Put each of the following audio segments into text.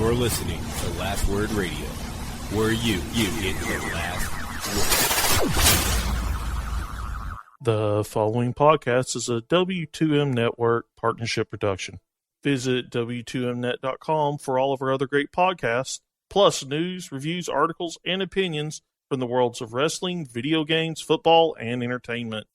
You're listening to Last Word Radio, where you get your last word. The following podcast is a W2M Network partnership production. Visit W2Mnet.com for all of our other great podcasts, plus news, reviews, articles, and opinions from the worlds of wrestling, video games, football, and entertainment.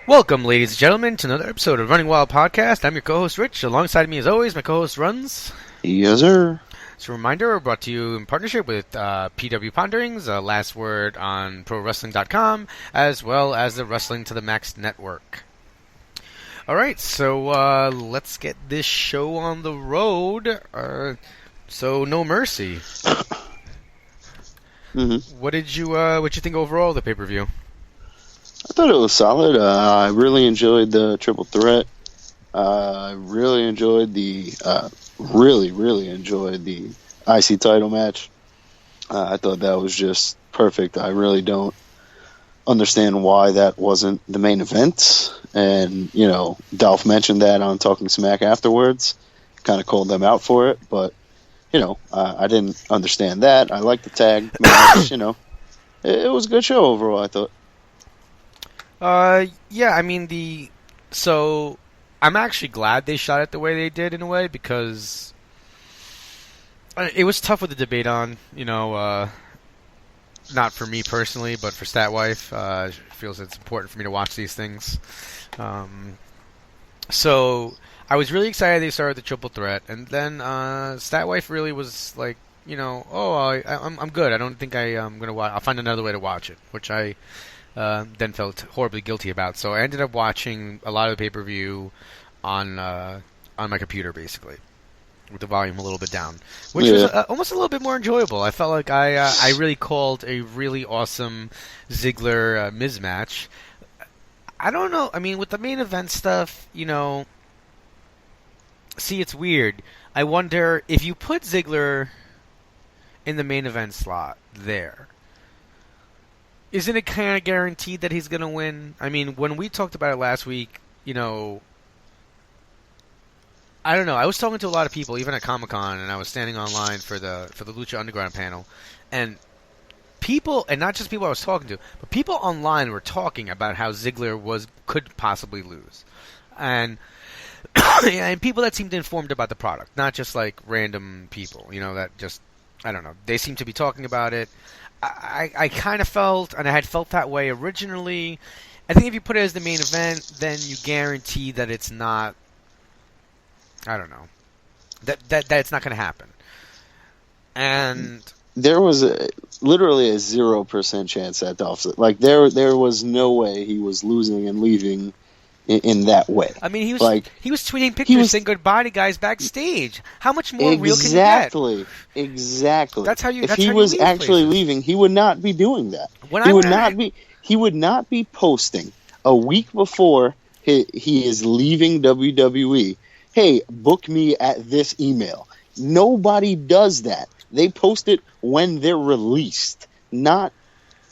Welcome, ladies and gentlemen, to another episode of Running Wild Podcast. I'm your co-host, Rich. Alongside me, as always, my co-host, Runz. Yes, sir. So a reminder, we're brought to you in partnership with PW Ponderings, Last Word on ProWrestling.com, as well as the Wrestling to the Max Network. All right, so let's get this show on the road. So, No Mercy. Mm-hmm. What did you think overall of the pay-per-view? I thought it was solid. I really enjoyed the triple threat. I really enjoyed the really enjoyed the IC title match. I thought that was just perfect. I really don't understand why that wasn't the main event. And, you know, Dolph mentioned that on Talking Smack afterwards. Kind of called them out for it. But, you know, I didn't understand that. I liked the tag match, you know. It was a good show overall, I thought. Yeah, I mean, so I'm actually glad they shot it the way they did in a way, because it was tough with the debate on, you know, not for me personally, but for Statwife. She feels it's important for me to watch these things. So I was really excited they started the triple threat, and then Statwife really was like, you know, I'm good. I don't think I'm gonna watch. I'll find another way to watch it, which I then felt horribly guilty about. So I ended up watching a lot of the pay-per-view on my computer, basically, with the volume a little bit down, which was almost a little bit more enjoyable. I felt like I really called a really awesome Ziggler Miz match. I don't know. I mean, with the main event stuff, you know, see, it's weird. I wonder if you put Ziggler in the main event slot there, isn't it kind of guaranteed that he's going to win? I mean, when we talked about it last week, you know, I don't know. I was talking to a lot of people, even at Comic-Con, and I was standing online for the Lucha Underground panel, and people, and not just people I was talking to, but people online were talking about how Ziggler could possibly lose, and and people that seemed informed about the product, not just like random people, you know, that just, I don't know, they seem to be talking about it. I kind of felt, and I had felt that way originally. I think if you put it as the main event, then you guarantee that it's not, I don't know, that it's not going to happen. And there was literally a 0% chance that Dolph, like there was no way he was losing and leaving in that way. I mean, he was tweeting pictures saying goodbye to guys backstage. How much more real can you get? Exactly. That's how you. If he was actually leaving, he would not be doing that. He would not be posting a week before he is leaving WWE. Hey, book me at this email. Nobody does that. They post it when they're released, not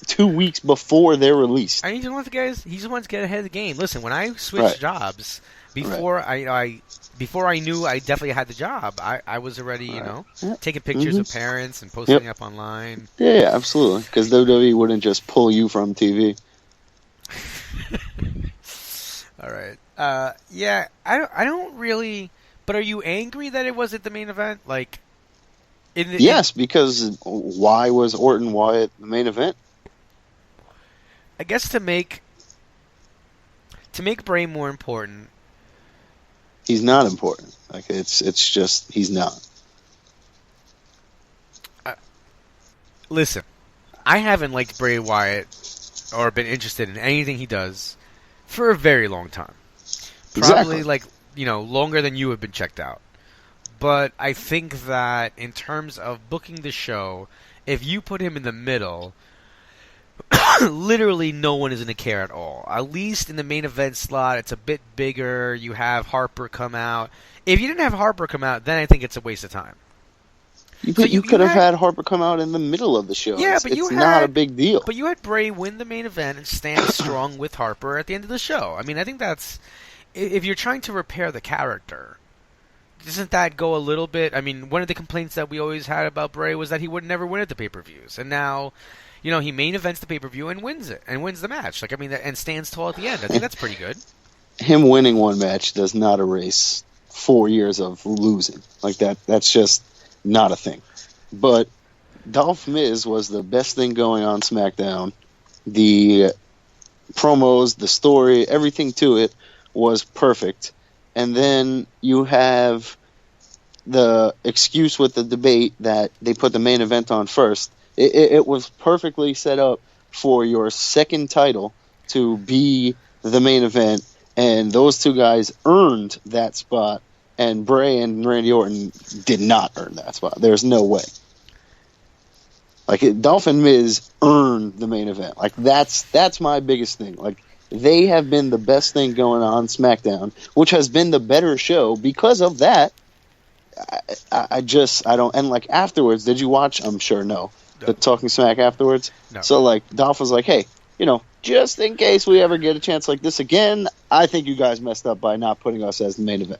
2 weeks before they're released. I need to know the guys. He's the one to get ahead of the game. Listen, when I switched jobs, before I knew I definitely had the job, I was already, you know, taking pictures of parents and posting up online. Yeah, absolutely. Because WWE wouldn't just pull you from TV. All right. Yeah, I don't really. But are you angry that it wasn't the main event? Like, yes, because why was Orton Wyatt the main event? I guess to make Bray more important. He's not important. Like it's just he's not. Listen, I haven't liked Bray Wyatt or been interested in anything he does for a very long time. Probably like, you know, longer than you have been checked out. But I think that in terms of booking the show, if you put him in the middle, literally no one is going to care at all. At least in the main event slot, it's a bit bigger. You have Harper come out. If you didn't have Harper come out, then I think it's a waste of time. You could have had Harper come out in the middle of the show. Yeah, it's not a big deal. But you had Bray win the main event and stand strong with Harper at the end of the show. I mean, I think that's... If you're trying to repair the character, doesn't that go a little bit... I mean, one of the complaints that we always had about Bray was that he would never win at the pay-per-views. And now, he main events the pay-per-view and wins it. And wins the match. And stands tall at the end. I think that's pretty good. Him winning one match does not erase 4 years of losing. That's just not a thing. But Dolph Miz was the best thing going on SmackDown. The promos, the story, everything to it was perfect. And then you have the excuse with the debate that they put the main event on first. It was perfectly set up for your second title to be the main event. And those two guys earned that spot, and Bray and Randy Orton did not earn that spot. There's no way. Dolph and Miz earned the main event. That's my biggest thing. They have been the best thing going on SmackDown, which has been the better show because of that. I don't. And afterwards, did you watch? I'm sure no. The Talking Smack afterwards. No. So Dolph was like, hey, just in case we ever get a chance like this again, I think you guys messed up by not putting us as the main event.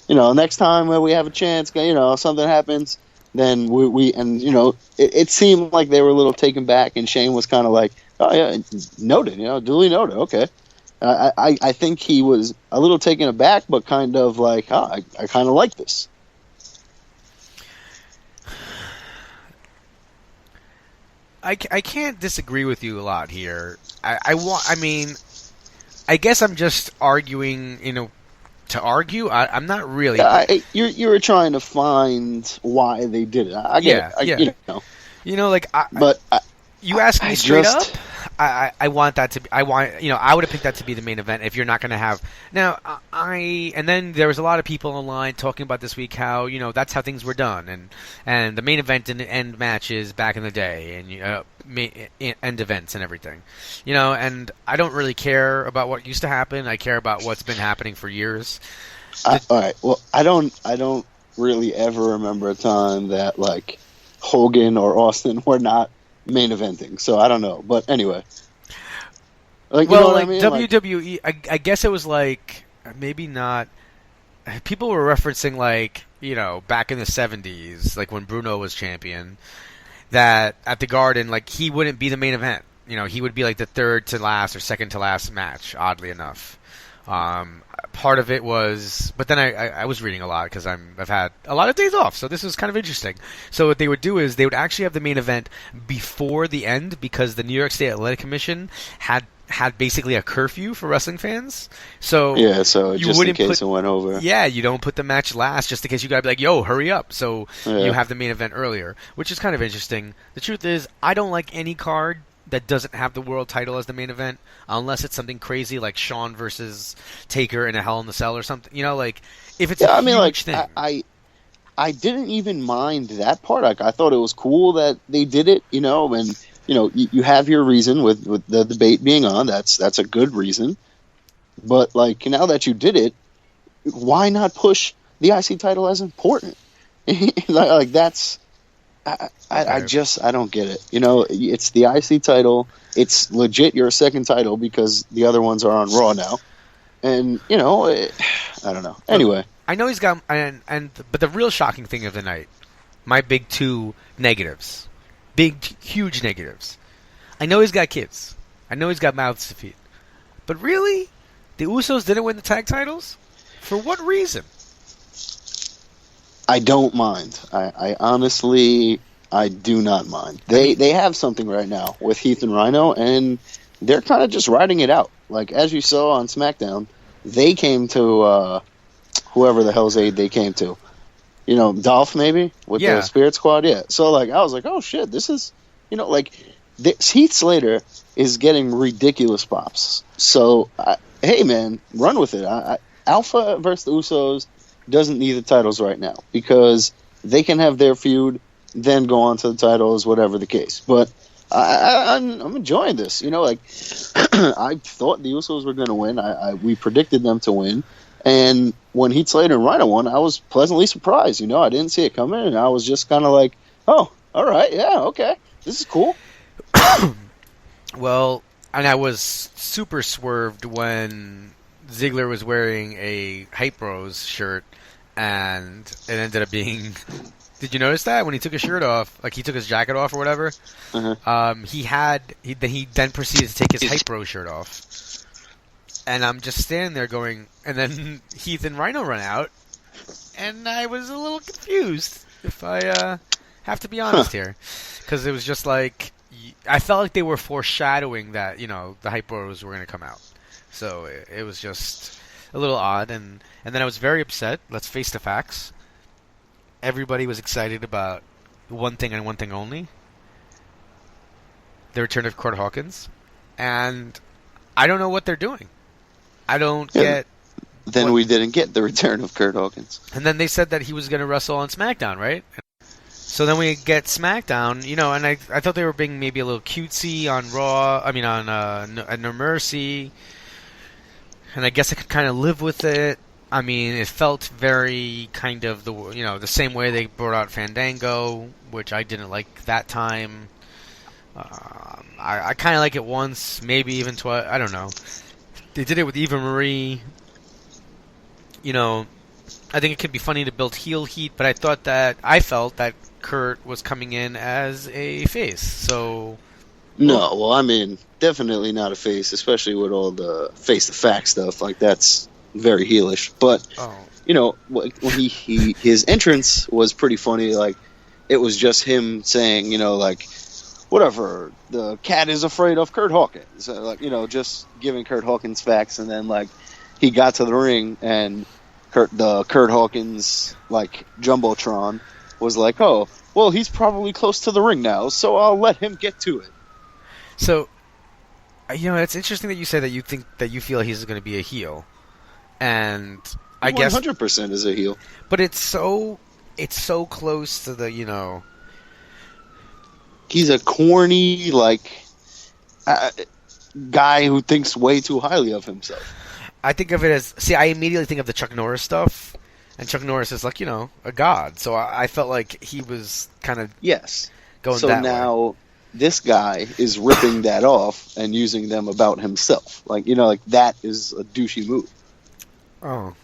Next time when we have a chance, something happens, then it seemed like they were a little taken back, and Shane was kind of like, oh yeah, noted, duly noted, okay. I think he was a little taken aback, but kind of like, I kind of like this. I can't disagree with you a lot here. I guess I'm just arguing, to argue. I'm not really. You were trying to find why they did it. I get it. But you asked me straight up. I want that to be. I would have picked that to be the main event if you're not going to have. Now and then there was a lot of people online talking about this week how that's how things were done, and the main event and end matches back in the day, and end events and everything, and I don't really care about what used to happen. I care about what's been happening for years. All right. Well, I don't really ever remember a time that Hogan or Austin were not main eventing, so I don't know. But anyway, what I mean? WWE, I guess it was maybe not. People were referencing back in the 70s, when Bruno was champion, that at the Garden, he wouldn't be the main event. He would be the third to last or second to last match. Oddly enough, part of it was, but then I was reading a lot because I've had a lot of days off, so this was kind of interesting. So what they would do is they would actually have the main event before the end because the New York State Athletic Commission had basically a curfew for wrestling fans. So yeah, so just in case it went over. Yeah, you don't put the match last just in case you gotta be like, yo, hurry up. So you have the main event earlier, which is kind of interesting. The truth is, I don't like any card that doesn't have the world title as the main event unless it's something crazy like Shawn versus Taker in a Hell in the Cell or something. If it's a huge thing. I didn't even mind that part. I thought it was cool that they did it, and you have your reason with the debate being on. That's a good reason. But now that you did it, why not push the IC title as important? That's. I don't get it. It's the IC title. It's legit your second title because the other ones are on Raw now. And, I don't know. Anyway. I know he's got, but the real shocking thing of the night, my big two negatives, huge negatives. I know he's got kids. I know he's got mouths to feed. But really? The Usos didn't win the tag titles? For what reason? I don't mind. I honestly, I do not mind. They have something right now with Heath and Rhino, and they're kind of just riding it out. As you saw on SmackDown, they came to whoever the hell's aid they came to. Dolph maybe with the Spirit Squad. Yeah. So I was like, oh shit, this is Heath Slater is getting ridiculous pops. So hey man, run with it. Alpha versus the Usos doesn't need the titles right now because they can have their feud, then go on to the titles, whatever the case. But I'm enjoying this. I thought the Usos were going to win. We predicted them to win, And when Heath Slater and Rhino won, I was pleasantly surprised. You know, I didn't see it coming, and I was just kind of like, oh, all right, yeah, okay, this is cool. Well, and I was super swerved when Ziggler was wearing a Hype Bros shirt, and it ended up being... Did you notice that when he took his shirt off, like he took his jacket off or whatever? Uh-huh. He then proceeded to take his Hype Bros shirt off. And I'm just standing there going, and then Heath and Rhino run out, and I was a little confused, if I have to be honest here. Because it was just like, I felt like they were foreshadowing that, you know, the Hype Bros were going to come out. So it was just a little odd, and then I was very upset. Let's face the facts. Everybody was excited about one thing and one thing only. The return of Kurt Hawkins. And I don't know what they're doing. I don't get... Then we didn't get the return of Kurt Hawkins. And then they said that he was going to wrestle on SmackDown, right? So then we get SmackDown, you know, and I thought they were being maybe a little cutesy on Raw, on No Mercy. And I guess I could kind of live with it. I mean, it felt very kind of the same way they brought out Fandango, which I didn't like that time. I kind of like it once, maybe even twice. I don't know. They did it with Eva Marie. You know, I think it could be funny to build heel heat, but I felt that Kurt was coming in as a face. So no, well, I mean, definitely not a face, especially with all the face the fact stuff. Like, that's very heelish. But you know, when his entrance was pretty funny. Like, it was just him saying, you know, like, whatever, the cat is afraid of Kurt Hawkins. Like, you know, just giving Kurt Hawkins facts, and then like he got to the ring, and Kurt Hawkins like Jumbotron was like, oh, well, he's probably close to the ring now, so I'll let him get to it. So, you know, it's interesting that you say that you feel he's going to be a heel, and I guess 100% is a heel. But it's so close to the, you know. He's a corny, like, guy who thinks way too highly of himself. I think of it as... See, I immediately think of the Chuck Norris stuff, and Chuck Norris is, like, you know, a god. So I felt like he was kind of going that way. So now this guy is ripping that off and using them about himself. Like, you know, like, that is a douchey move. Oh.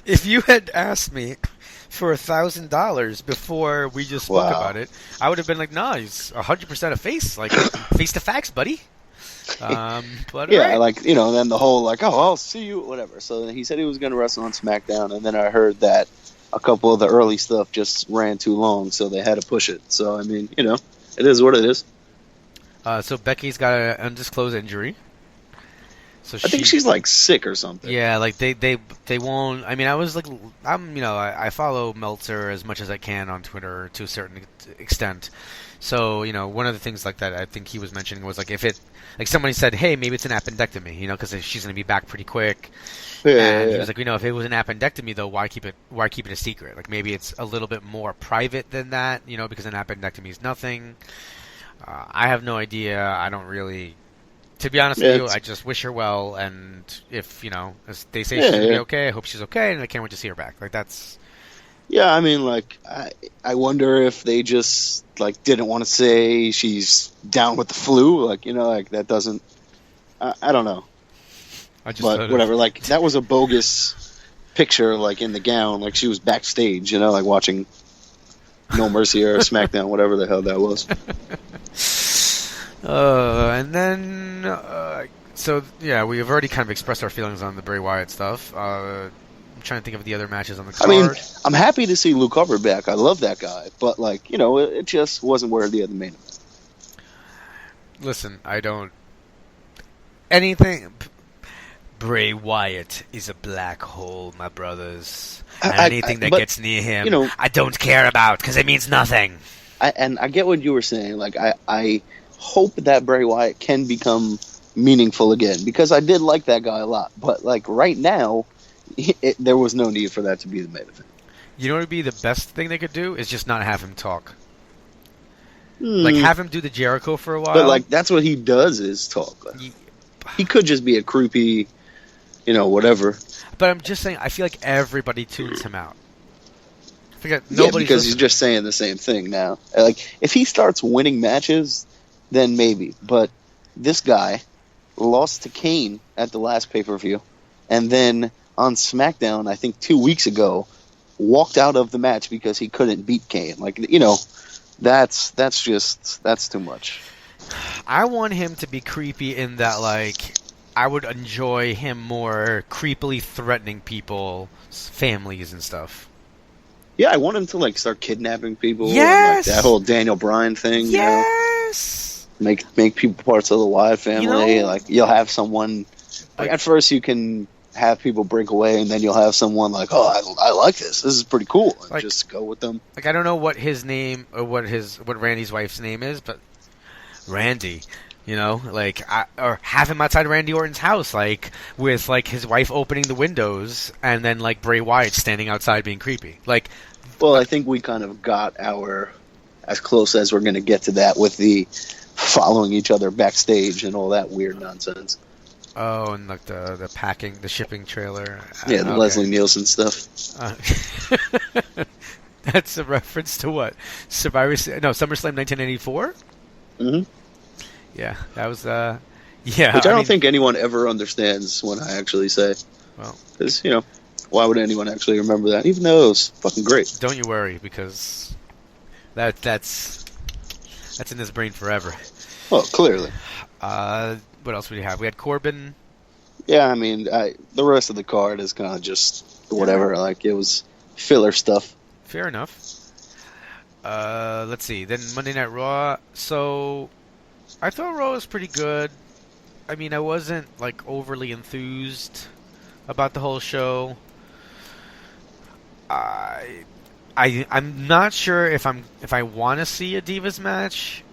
If you had asked me for $1,000 before we just spoke about it, I would have been like, "Nah, he's 100% a face. Like, face the facts, buddy." But yeah, right. like, you know, then the whole like, "Oh, I'll see you," whatever. So then he said he was going to wrestle on SmackDown, and then I heard that a couple of the early stuff just ran too long, so they had to push it. So I mean, you know, it is what it is. So Becky's got an undisclosed injury. So I think she's like sick or something. Yeah, like they won't. I mean, I was like, I follow Meltzer as much as I can on Twitter to a certain extent. So, you know, one of the things like that I think he was mentioning was like, if it, like somebody said, hey, maybe it's an appendectomy, you know, because she's going to be back pretty quick. And he was like, you know, if it was an appendectomy though, why keep it a secret? Like, maybe it's a little bit more private than that, you know, because an appendectomy is nothing. I have no idea. I don't really. To be honest with you, I just wish her well, and if, you know, as they say she's going to be okay, I hope she's okay, and I can't wait to see her back. Like, that's... Yeah, I mean, like, I wonder if they just, like, didn't want to say she's down with the flu. Like, you know, like, that doesn't... I don't know. But whatever, like, that was a bogus picture, like, in the gown. Like, she was backstage, you know, like, watching No Mercy or SmackDown, whatever the hell that was. And then, so yeah, we have already kind of expressed our feelings on the Bray Wyatt stuff. I'm trying to think of the other matches on the card. I mean, I'm happy to see Luke Harper back. I love that guy, but like, you know, it just wasn't worthy of the main event. Listen, I don't anything. Bray Wyatt is a black hole, my brothers. And anything that gets near him, you know, I don't care about because it means nothing. And I get what you were saying. Like, I hope that Bray Wyatt can become meaningful again, because I did like that guy a lot. But like right now, there was no need for that to be the main event. You know what would be the best thing they could do is just not have him talk. Like, have him do the Jericho for a while. But like, that's what he does, is talk. he could just be a creepy, whatever. But I'm just saying, I feel like everybody tunes him out. Because he's just saying the same thing now. Like, if he starts winning matches, then maybe. But this guy lost to Kane at the last pay-per-view, and then on SmackDown, I think 2 weeks ago, walked out of the match because he couldn't beat Kane. Like, that's too much. I want him to be creepy in that, like, I would enjoy him more creepily threatening people's families and stuff. Yeah, I want him to, like, start kidnapping people. Yes! And, like, that whole Daniel Bryan thing. Yes! Make people parts of the Wyatt family. Like, you'll have someone... Like, at first you can have people break away, and then you'll have someone like, oh, I like this. This is pretty cool. And just go with them. Like, I don't know what his name, or what Randy's wife's name is, but Randy... or have him outside Randy Orton's house, like, with, like, his wife opening the windows, and then, like, Bray Wyatt standing outside being creepy. Like, well, I think we kind of got as close as we're going to get to that with the following each other backstage and all that weird nonsense. Oh, and, like, the packing, the shipping trailer. Yeah, the Leslie Nielsen stuff. That's a reference to what? SummerSlam 1984? Mm-hmm. Yeah, that was, Which I don't think anyone ever understands when I actually say. Well. Because, why would anyone actually remember that? Even though it was fucking great. Don't you worry, because that's in his brain forever. Well, clearly. What else would you have? We had Corbin. Yeah, I mean, the rest of the card is kind of just whatever. Like, it was filler stuff. Fair enough. Let's see. Then Monday Night Raw. So... I thought Raw was pretty good. I mean, I wasn't, like, overly enthused about the whole show. I'm not sure if I want to see a Divas match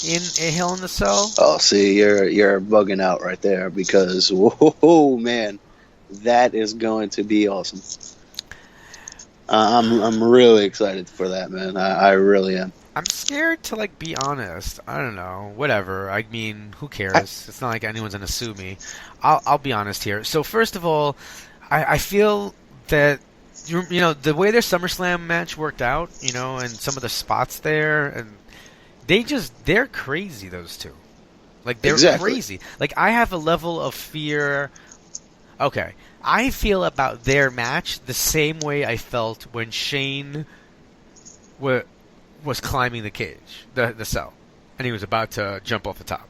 in a Hell in a Cell. Oh, see, you're bugging out right there because, whoa, man, that is going to be awesome. I'm really excited for that, man. I really am. I'm scared to, like, be honest. I don't know. Whatever. I mean, who cares? It's not like anyone's going to sue me. I'll be honest here. So, first of all, I feel that, the way their SummerSlam match worked out, and some of the spots there, and they're crazy, those two. Like, they're crazy. Like, I have a level of fear. Okay. I feel about their match the same way I felt when Shane was climbing the cage, the cell, and he was about to jump off the top.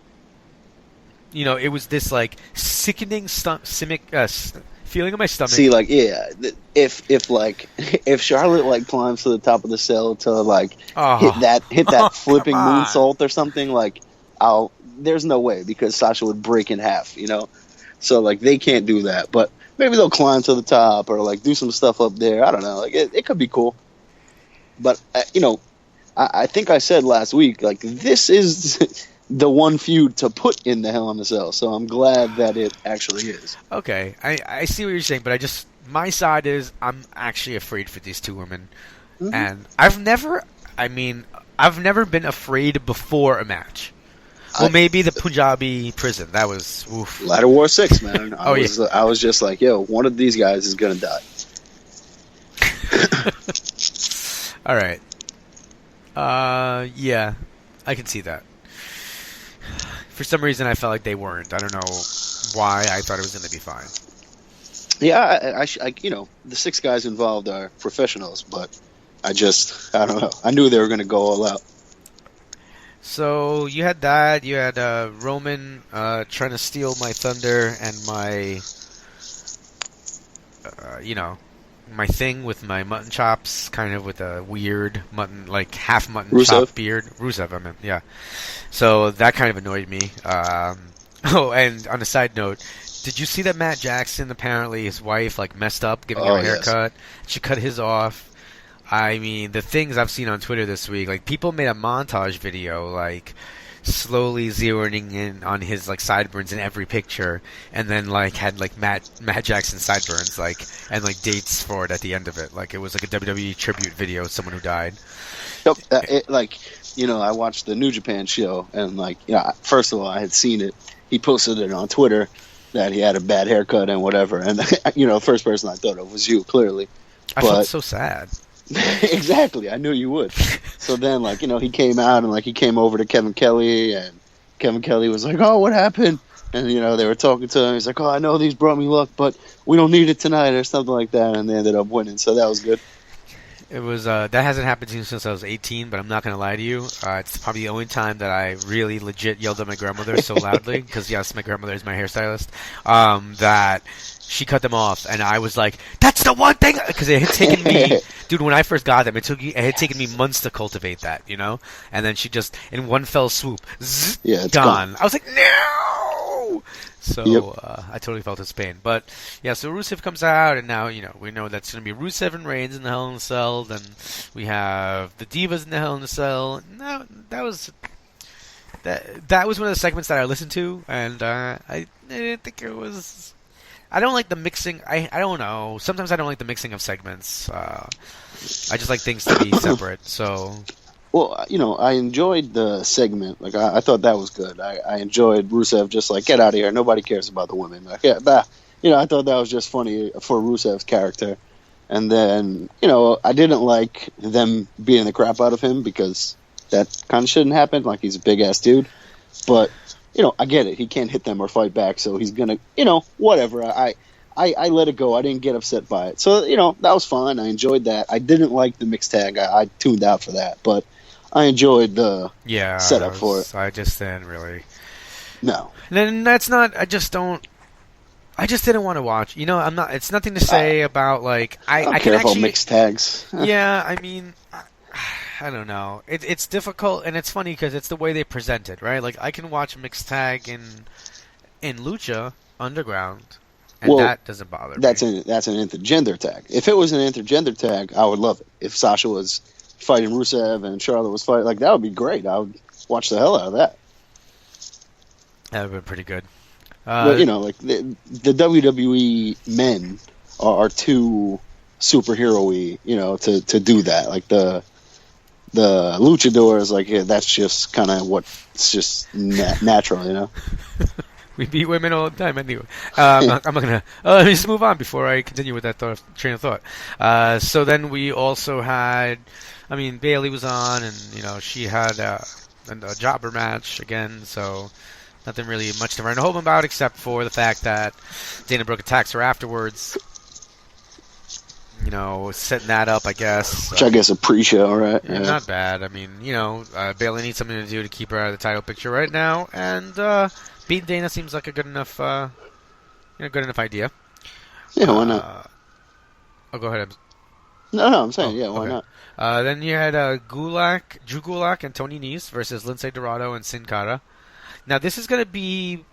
It was this, like, sickening feeling in my stomach. See, like, yeah, if Charlotte, like, climbs to the top of the cell to, like, hit that flipping moonsault or something, like, there's no way, because Sasha would break in half, So, like, they can't do that, but maybe they'll climb to the top or, like, do some stuff up there. I don't know. Like, it could be cool. But, I think I said last week, like, this is the one feud to put in the Hell in a Cell, so I'm glad that it actually is. Okay, I see what you're saying, but my side is I'm actually afraid for these two women, and I've never been afraid before a match. Well, maybe the Punjabi prison. That was oof. Ladder War 6, man. I was just like, yo, one of these guys is gonna die. All right. Yeah, I can see that. For some reason, I felt like they weren't. I don't know why. I thought it was going to be fine. Yeah, the 6 guys involved are professionals, but I don't know. I knew they were going to go all out. So you had that. You had Roman trying to steal my thunder and my, my thing with my mutton chops, kind of with a weird mutton, like half mutton chop beard. Rusev, I meant, yeah. So that kind of annoyed me. And on a side note, did you see that Matt Jackson, apparently his wife, like, messed up giving her a haircut? Yes. She cut his off. I mean, the things I've seen on Twitter this week, like, people made a montage video, like, slowly zeroing in on his, like, sideburns in every picture, and then, like, had, like, Matt Jackson sideburns, like, and, like, dates for it at the end of it. Like, it was like a WWE tribute video of someone who died. I watched the New Japan show, and, like, first of all, I had seen it, he posted it on Twitter that he had a bad haircut and whatever. And the first person I thought of was you, clearly. I felt so sad. Exactly, I knew you would. So then, he came out and he came over to Kevin Kelly, and Kevin Kelly was like, "Oh, what happened?" And they were talking to him. He's like, "Oh, I know these brought me luck, but we don't need it tonight," or something like that. And they ended up winning, so that was good. It was that hasn't happened to me since I was 18, but I'm not gonna lie to you. It's probably the only time that I really legit yelled at my grandmother so loudly, because yes, my grandmother is my hairstylist. That she cut them off, and I was like, "That's the one thing," because it had taken me, dude. When I first got them, it had taken me months to cultivate that, And then she just in one fell swoop, it's gone. I was like, no. So Yep. I totally felt his pain. But yeah, so Rusev comes out, and now we know that's going to be Rusev and Reigns in the Hell in a Cell. Then we have the Divas in the Hell in a Cell. No, that was one of the segments that I listened to, and I didn't think it was. I don't like the mixing. I don't know. Sometimes I don't like the mixing of segments. I just like things to be separate. So. Well, I enjoyed the segment. I thought that was good. I enjoyed Rusev just get out of here. Nobody cares about the women. I thought that was just funny for Rusev's character. And then, I didn't like them beating the crap out of him because that kind of shouldn't happen. He's a big-ass dude. But, I get it. He can't hit them or fight back, so he's going to, whatever. I let it go. I didn't get upset by it. So, that was fine. I enjoyed that. I didn't like the mixed tag. I tuned out for that. But I enjoyed the setup for it. I just didn't really. No. And that's not. I just didn't want to watch. I'm not. It's nothing to say about I don't can care about actually mixed tags. Yeah, I mean, I don't know. It's difficult, and it's funny because it's the way they present it, right? I can watch mixed tag in Lucha Underground, and that doesn't bother me. That's an intergender tag. If it was an intergender tag, I would love it. If Sasha was fighting Rusev and Charlotte was fighting, that would be great. I would watch the hell out of that. That would have been pretty good. But, the WWE men are too superhero-y, to do that. The luchadors, that's just kind of what's just natural, We beat women all the time anyway. I'm not going to... let me just move on before I continue with that train of thought. So then we also had... Bayley was on, and, she had a jobber match again, so nothing really much to write home about except for the fact that Dana Brooke attacks her afterwards. Setting that up, I guess. Which I guess a pre-show, right? Yeah. Not bad. Bayley needs something to do to keep her out of the title picture right now, and beating Dana seems like a good enough idea. Yeah, why not? Go ahead. No, I'm saying, why not? Then you had Drew Gulak and Tony Nese versus Lince Dorado and Sin Cara. Now, this is going to be...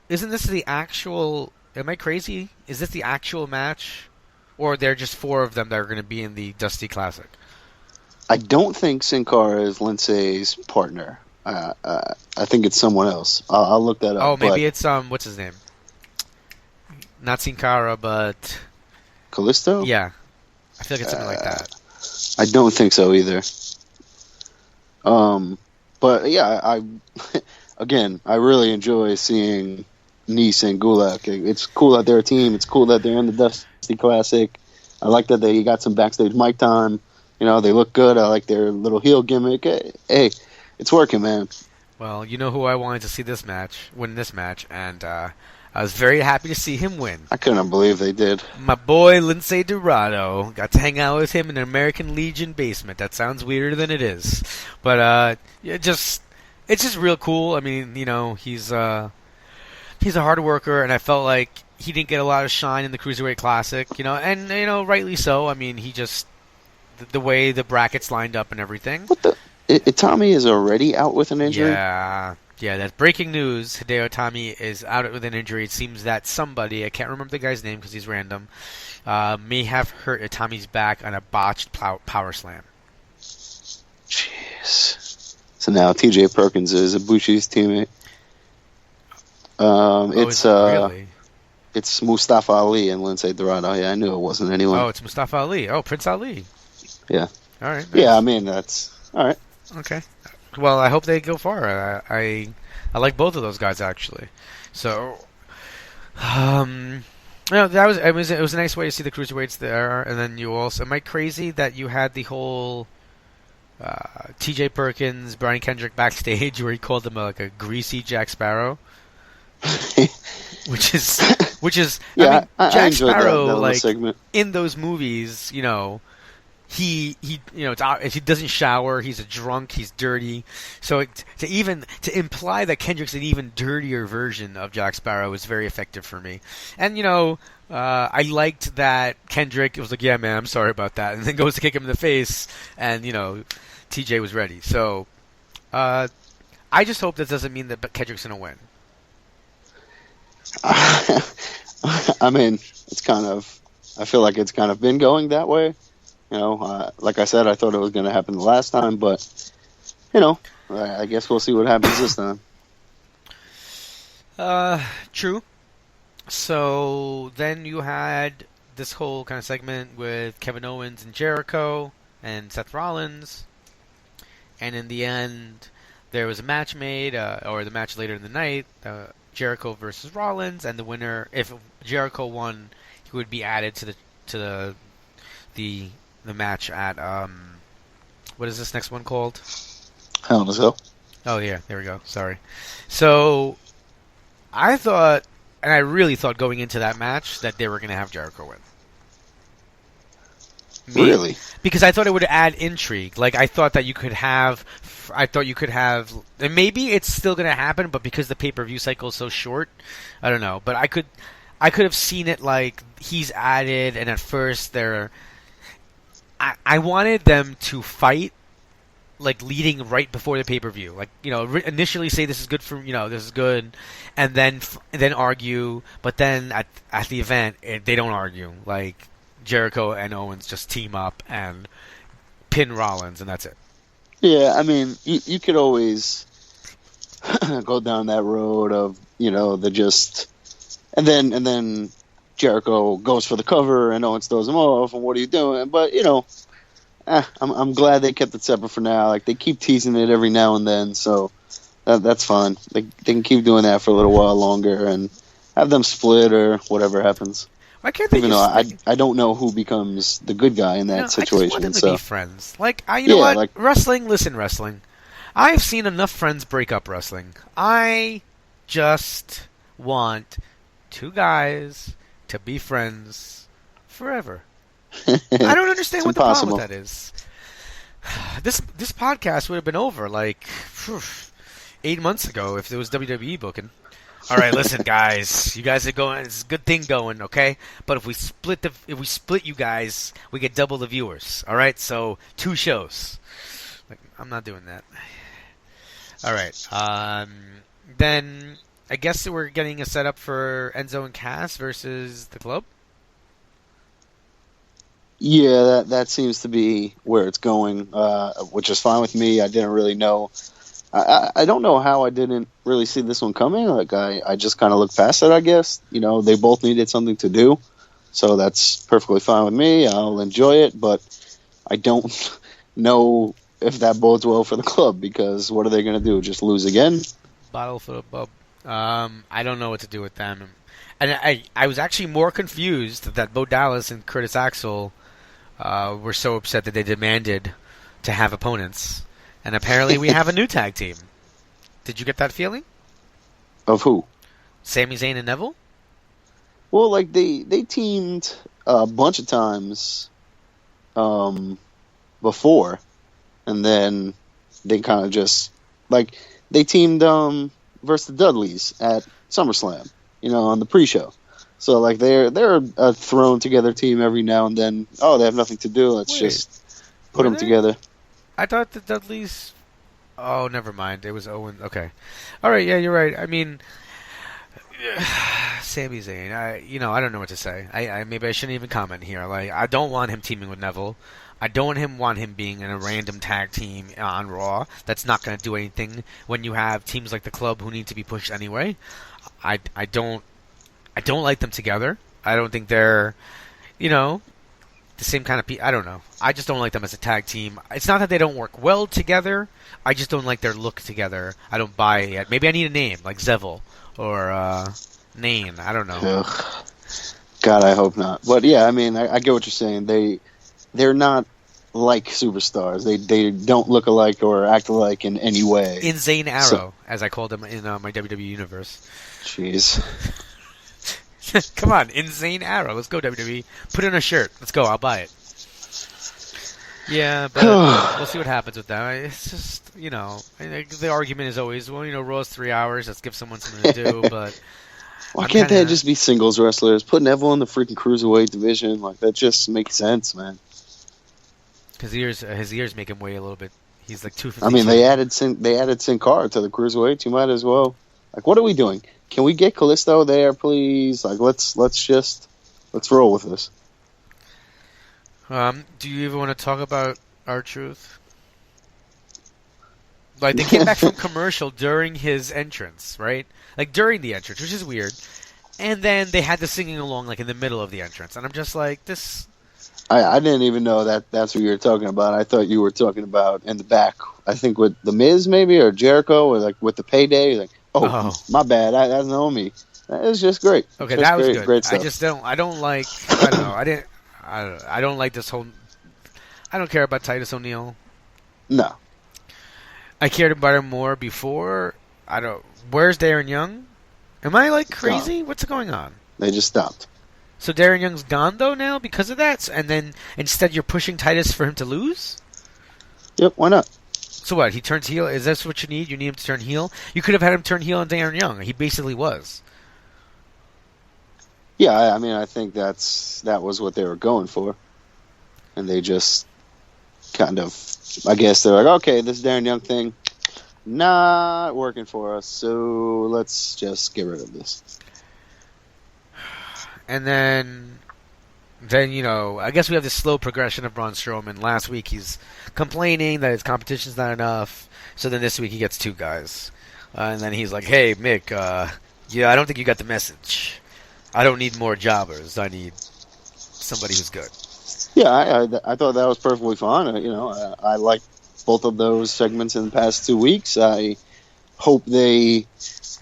Isn't this the actual... Am I crazy? Is this the actual match? Or are there just four of them that are going to be in the Dusty Classic? I don't think Sin Cara is Lindsay's partner. I think it's someone else. I'll look that up. Oh, maybe it's... what's his name? Not Sin Cara, but... Callisto? Yeah. I feel like it's something like that. I don't think so either. But yeah, I really enjoy seeing Nese and Gulak. It's cool that they're a team. It's cool that they're in the Dusty Classic. I like that they got some backstage mic time. They look good. I like their little heel gimmick. Hey, it's working, man. Well, you know who I wanted to see win this match, and I was very happy to see him win. I couldn't believe they did. My boy Lince Dorado. Got to hang out with him in an American Legion basement. That sounds weirder than it is. But it's just real cool. He's a hard worker, and I felt like he didn't get a lot of shine in the Cruiserweight Classic, and rightly so. He just the way the brackets lined up and everything. What the? Tommy is already out with an injury? Yeah, that's breaking news. Hideo Itami is out with an injury. It seems that somebody, I can't remember the guy's name because he's random, may have hurt Itami's back on a botched power slam. Jeez. So now TJ Perkins is Ibushi's teammate. Really? It's Mustafa Ali and Lince Dorado. Yeah, I knew it wasn't anyone. Oh, it's Mustafa Ali. Oh, Prince Ali. Yeah. All right. Nice. Yeah, that's... All right. Okay. Well, I hope they go far. I like both of those guys actually. So, it was a nice way to see the cruiserweights there, and then you also. Am I crazy that you had the whole T.J. Perkins, Brian Kendrick backstage where he called him like a greasy Jack Sparrow, which is yeah, I Jack enjoyed Sparrow that like segment. in those movies, he he doesn't shower, he's a drunk, he's dirty. So to imply that Kendrick's an even dirtier version of Jack Sparrow is very effective for me. And I liked that Kendrick was like, "Yeah, man, I'm sorry about that," and then goes to kick him in the face, and TJ was ready. So I just hope that doesn't mean that Kendrick's gonna win. I mean, I feel like it's kind of been going that way. Like I said, I thought it was going to happen the last time, but, I guess we'll see what happens this time. True. So then you had this whole kind of segment with Kevin Owens and Jericho and Seth Rollins, and in the end, there was a match made, or the match later in the night, Jericho versus Rollins, and the winner, if Jericho won, he would be added to the match at what is this next one called? Hell in a Cell. Oh yeah, there we go. Sorry. So I thought, and I really thought going into that match that they were going to have Jericho win. Really? Because I thought it would add intrigue. Like I thought you could have, and maybe it's still going to happen, but because the pay-per-view cycle is so short, I don't know. But I could have seen it like he's added, and at first I wanted them to fight, like leading right before the pay-per-view. Like initially say this is good for this is good, and then argue. But then at the event they don't argue. Like Jericho and Owens just team up and pin Rollins, and that's it. Yeah, I mean, you could always go down that road of the just, and then Jericho goes for the cover and Owens throws him off, and what are you doing? But I'm glad they kept it separate for now. Like they keep teasing it every now and then, so that's fine. They can keep doing that for a little while longer and have them split or whatever happens. Why can't they? Even though I don't know who becomes the good guy in that situation. I just want them to be friends. Like you know what? Like, wrestling. I've seen enough friends break up wrestling. I just want two guys to be friends forever. I don't understand what impossible. The problem with that is. This podcast would have been over like 8 months ago if there was WWE booking. All right, listen, guys. You guys are going. It's a good thing going, okay? But if we split you guys, we get double the viewers. All right, so 2 shows. Like, I'm not doing that. All right. Then I guess we're getting a setup for Enzo and Cass versus the Club. Yeah, that seems to be where it's going, which is fine with me. I didn't really know. I don't know how I didn't really see this one coming. Like I just kind of looked past it, I guess. They both needed something to do, so that's perfectly fine with me. I'll enjoy it, but I don't know if that bodes well for the Club, because what are they going to do? Just lose again? Bottle for the bub. I don't know what to do with them. And I was actually more confused that Bo Dallas and Curtis Axel were so upset that they demanded to have opponents. And apparently we have a new tag team. Did you get that feeling? Of who? Sami Zayn and Neville? Well, like they teamed a bunch of times before, and then they kind of just like they teamed versus the Dudleys at SummerSlam, on the pre-show. So like they're a thrown together team every now and then. Oh, they have nothing to do. Let's just put them together. I thought the Dudleys... Oh, never mind. It was Owen. Okay. All right, yeah, you're right. I mean, Sami Zayn, I don't know what to say. Maybe I shouldn't even comment here. Like, I don't want him teaming with Neville. I don't want him being in a random tag team on Raw. That's not going to do anything when you have teams like the Club who need to be pushed anyway. I don't like them together. I don't think they're, the same kind of people. I don't know. I just don't like them as a tag team. It's not that they don't work well together. I just don't like their look together. I don't buy it yet. Maybe I need a name like Zevil or Nain. I don't know. Ugh. God, I hope not. But yeah, I mean, I get what you're saying. They're not like superstars. They don't look alike or act alike in any way. Insane Arrow, as I called them in my WWE universe. Jeez. Come on, Insane Arrow. Let's go, WWE. Put it on a shirt. Let's go. I'll buy it. Yeah, but we'll see what happens with that. It's just, the argument is always, well, Raw's 3 hours. Let's give someone something to do. But why can't they just be singles wrestlers? Put Neville in the freaking cruiserweight division. Like, that just makes sense, man. Because his ears make him weigh a little bit. He's like 250. I mean, they added Sin Cara to the cruiserweight. You might as well. Like, what are we doing? Can we get Kalisto there, please? Like, let's roll with this. Do you even want to talk about R-Truth? Like, they came back from commercial during his entrance, right? Like, during the entrance, which is weird. And then they had the singing along, like, in the middle of the entrance. And I'm just like, this... I didn't even know that's what you were talking about. I thought you were talking about in the back, I think with The Miz, maybe, or Jericho, or, like, with the payday. Like, my bad. That's not me. That was just great. Okay, just that was good. Great stuff. I don't like this whole... I don't care about Titus O'Neil. No. I cared about him more before. Where's Darren Young? Am I, like, crazy? What's going on? They just stopped. So Darren Young's gone, though, now because of that? And then instead you're pushing Titus for him to lose? Yep, why not? So what, he turns heel? Is that what you need? You need him to turn heel? You could have had him turn heel on Darren Young. He basically was. Yeah, I mean, I think that was what they were going for. And they just kind of, I guess they're like, okay, this Darren Young thing, not working for us, so let's just get rid of this. And then I guess we have this slow progression of Braun Strowman. Last week he's complaining that his competition's not enough. So then this week he gets 2 guys. And then he's like, hey, Mick, I don't think you got the message. I don't need more jobbers. I need somebody who's good. Yeah, I thought that was perfectly fine. I like both of those segments in the past 2 weeks. I hope it's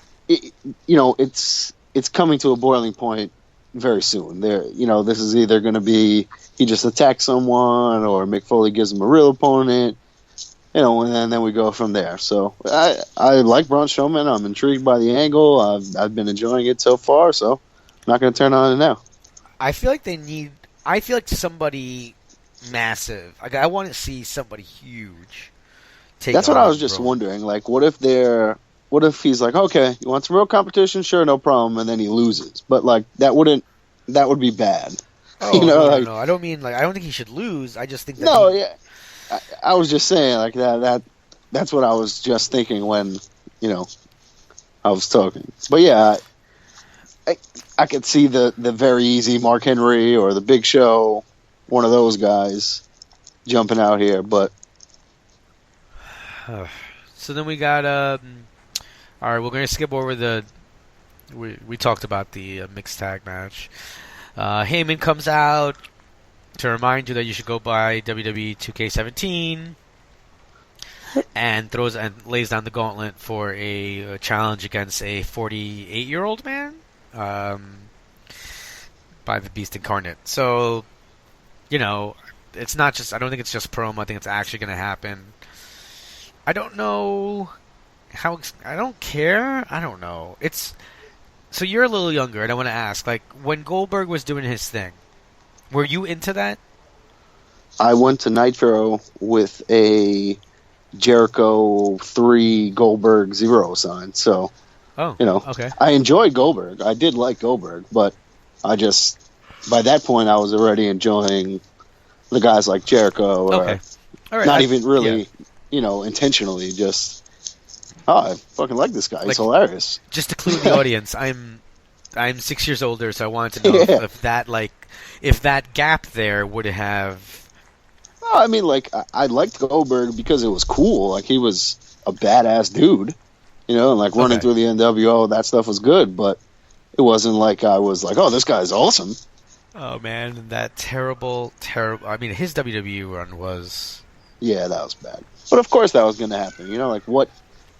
coming to a boiling point very soon. This is either going to be he just attacks someone, or Mick Foley gives him a real opponent, and then we go from there. So I like Braun Strowman. I'm intrigued by the angle. I've been enjoying it so far, so I'm not going to turn on it now. I feel like somebody massive. Like, I want to see somebody huge take. That's what I was just wondering. Like, what if he's like, okay, you want some real competition? Sure, no problem. And then he loses. But, like, that would be bad. Oh, no. I don't mean, like, I don't think he should lose. I just think that yeah. I was just saying, like, that's what I was just thinking when, I was talking. But, yeah, I could see the very easy Mark Henry or the Big Show, one of those guys, jumping out here. But so then we got all right, we're going to skip over we talked about the mixed tag match. Heyman comes out to remind you that you should go buy WWE 2K17 and lays down the gauntlet for a challenge against a 48-year-old man by the Beast Incarnate. So, it's not just, I don't think it's just promo. I think it's actually going to happen. I don't know I don't care. I don't know. So you're a little younger, and I want to ask, like, when Goldberg was doing his thing, were you into that? I went to Nitro with a Jericho 3 Goldberg 0 sign, so okay. I enjoyed Goldberg. I did like Goldberg, but I just, by that point, I was already enjoying the guys like Jericho. Okay. All right. Not even really, intentionally, just, I fucking like this guy. He's hilarious. Just to clue the audience, I'm 6 years older, so I wanted to know if that gap there would have... Oh, I mean, like, I liked Goldberg because it was cool. Like, he was a badass dude, and, like, running through the NWO, that stuff was good, but it wasn't like I was like, oh, this guy's awesome. Oh man, that terrible. I mean, his WWE run was. Yeah, that was bad. But of course that was going to happen. You know, like what?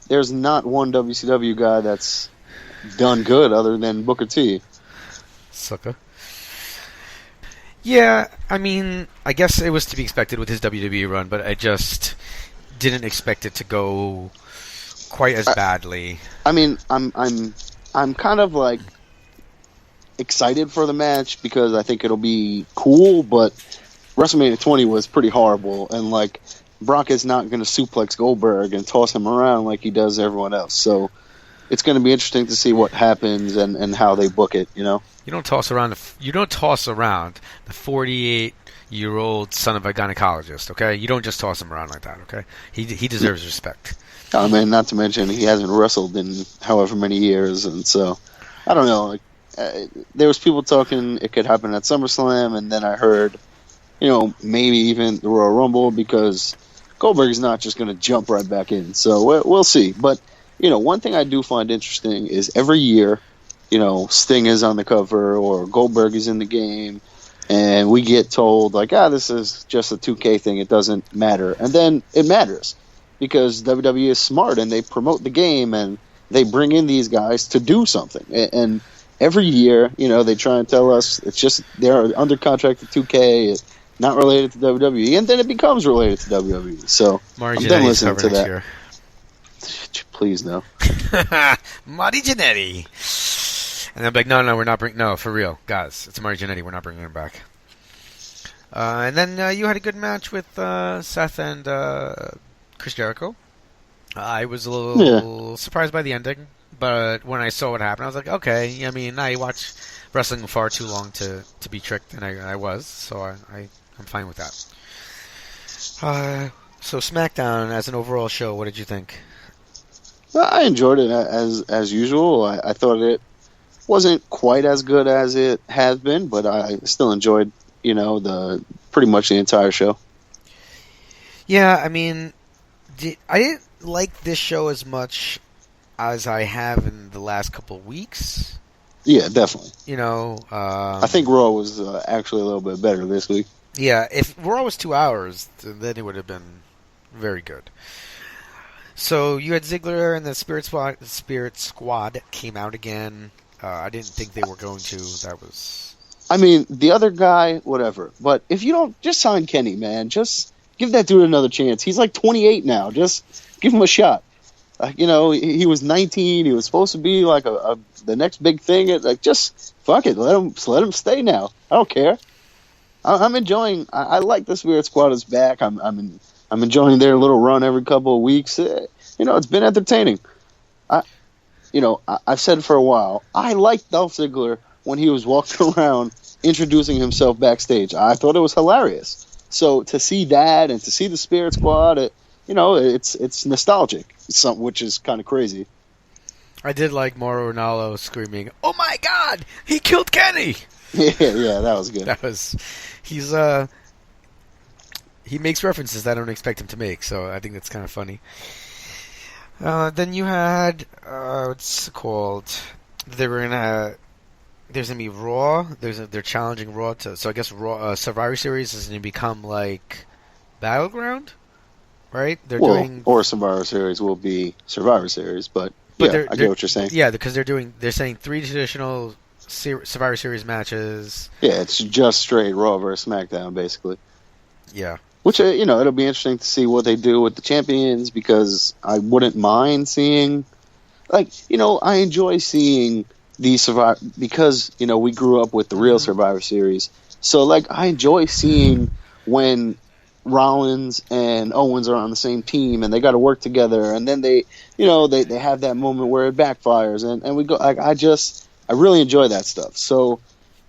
There's not one WCW guy that's done good other than Booker T. Sucker. Yeah, I mean, I guess it was to be expected with his WWE run, but I just didn't expect it to go quite as badly. I mean, I'm kind of like excited for the match because I think it'll be cool, but WrestleMania 20 was pretty horrible, and like Brock is not going to suplex Goldberg and toss him around like he does everyone else. So it's going to be interesting to see what happens and how they book it. You know, you don't toss around the 48-year-old son of a gynecologist. Okay, you don't just toss him around like that. Okay, he deserves respect. I mean, not to mention he hasn't wrestled in however many years, and so I don't know. Like, there was people talking it could happen at SummerSlam, and then I heard, you know, maybe even the Royal Rumble because Goldberg's not just going to jump right back in. So we'll see. But, you know, one thing I do find interesting is every year, you know, Sting is on the cover or Goldberg is in the game, and we get told, like, this is just a 2K thing. It doesn't matter. And then it matters because WWE is smart, and they promote the game, and they bring in these guys to do something. And every year, you know, they try and tell us it's just they're under contract to 2K, not related to WWE, and then it becomes related to WWE. So Marty I'm done Jannetty's listening to that. year. Please no. Marty Jannetty. And I'm like, no, we're not bringing. No, for real, guys, it's Marty Jannetty. We're not bringing him back. And then you had a good match with Seth and Chris Jericho. I was a little surprised by the ending. But when I saw what happened, I was like, okay. I mean, I watch wrestling far too long to be tricked, and I was, so I'm fine with that. So SmackDown, as an overall show, what did you think? I enjoyed it as usual. I thought it wasn't quite as good as it has been, but I still enjoyed, you know, pretty much the entire show. Yeah, I mean, I didn't like this show as much as I have in the last couple of weeks. Yeah, definitely. You know, I think Raw was actually a little bit better this week. Yeah, if Raw was 2 hours, then it would have been very good. So you had Ziggler and the Spirit Squad came out again. I didn't think they were going to. That was. I mean, the other guy, whatever. But if you don't, just sign Kenny, man. Just give that dude another chance. He's like 28 now. Just give him a shot. You know, he was 19. He was supposed to be like the next big thing. Like, just fuck it. Let him stay now. I don't care. I'm enjoying. I like the Spirit Squad is back. I'm enjoying their little run every couple of weeks. You know, it's been entertaining. I've said for a while. I liked Dolph Ziggler when he was walking around introducing himself backstage. I thought it was hilarious. So to see that and to see the Spirit Squad, it's nostalgic. Which is kind of crazy. I did like Mauro Ranallo screaming, "Oh my God, he killed Kenny!" Yeah, that was good. He makes references that I don't expect him to make, so I think that's kind of funny. Then you had what's it called? There's gonna be Raw. They're challenging Raw so I guess Raw Survivor Series is gonna become like Battleground. Right? Or Survivor Series will be Survivor Series, but yeah, I get what you're saying. Yeah, because they're saying 3 traditional Survivor Series matches. Yeah, it's just straight Raw versus SmackDown, basically. Yeah. Which, it'll be interesting to see what they do with the champions, because I wouldn't mind seeing, I enjoy seeing the Survivor, because, we grew up with the real Survivor Series. So, I enjoy seeing when Rollins and Owens are on the same team and they got to work together, and then they have that moment where it backfires, and we go. I really enjoy that stuff. So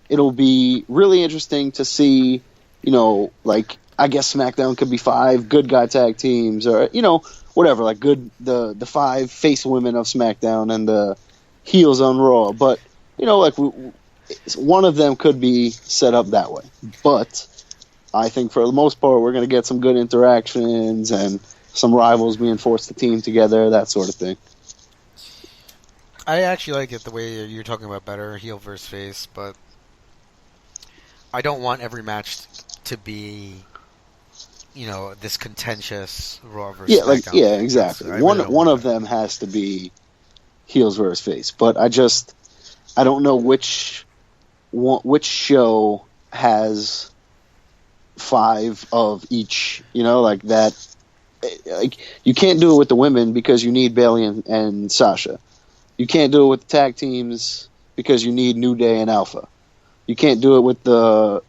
it'll be really interesting to see. I guess SmackDown could be 5 good guy tag teams, or whatever. The 5 face women of SmackDown and the heels on Raw, but one of them could be set up that way, but. I think for the most part, we're going to get some good interactions and some rivals being forced to team together, that sort of thing. I actually like it the way you're talking about better heel versus face, but I don't want every match to be, this contentious Raw versus SmackDown. Yeah, exactly. One of them has to be heels versus face, but I don't know which show has 5 of each. Like that. Like you can't do it with the women because you need Bayley and Sasha. You can't do it with the tag teams because you need New Day and Alpha. You can't do it with the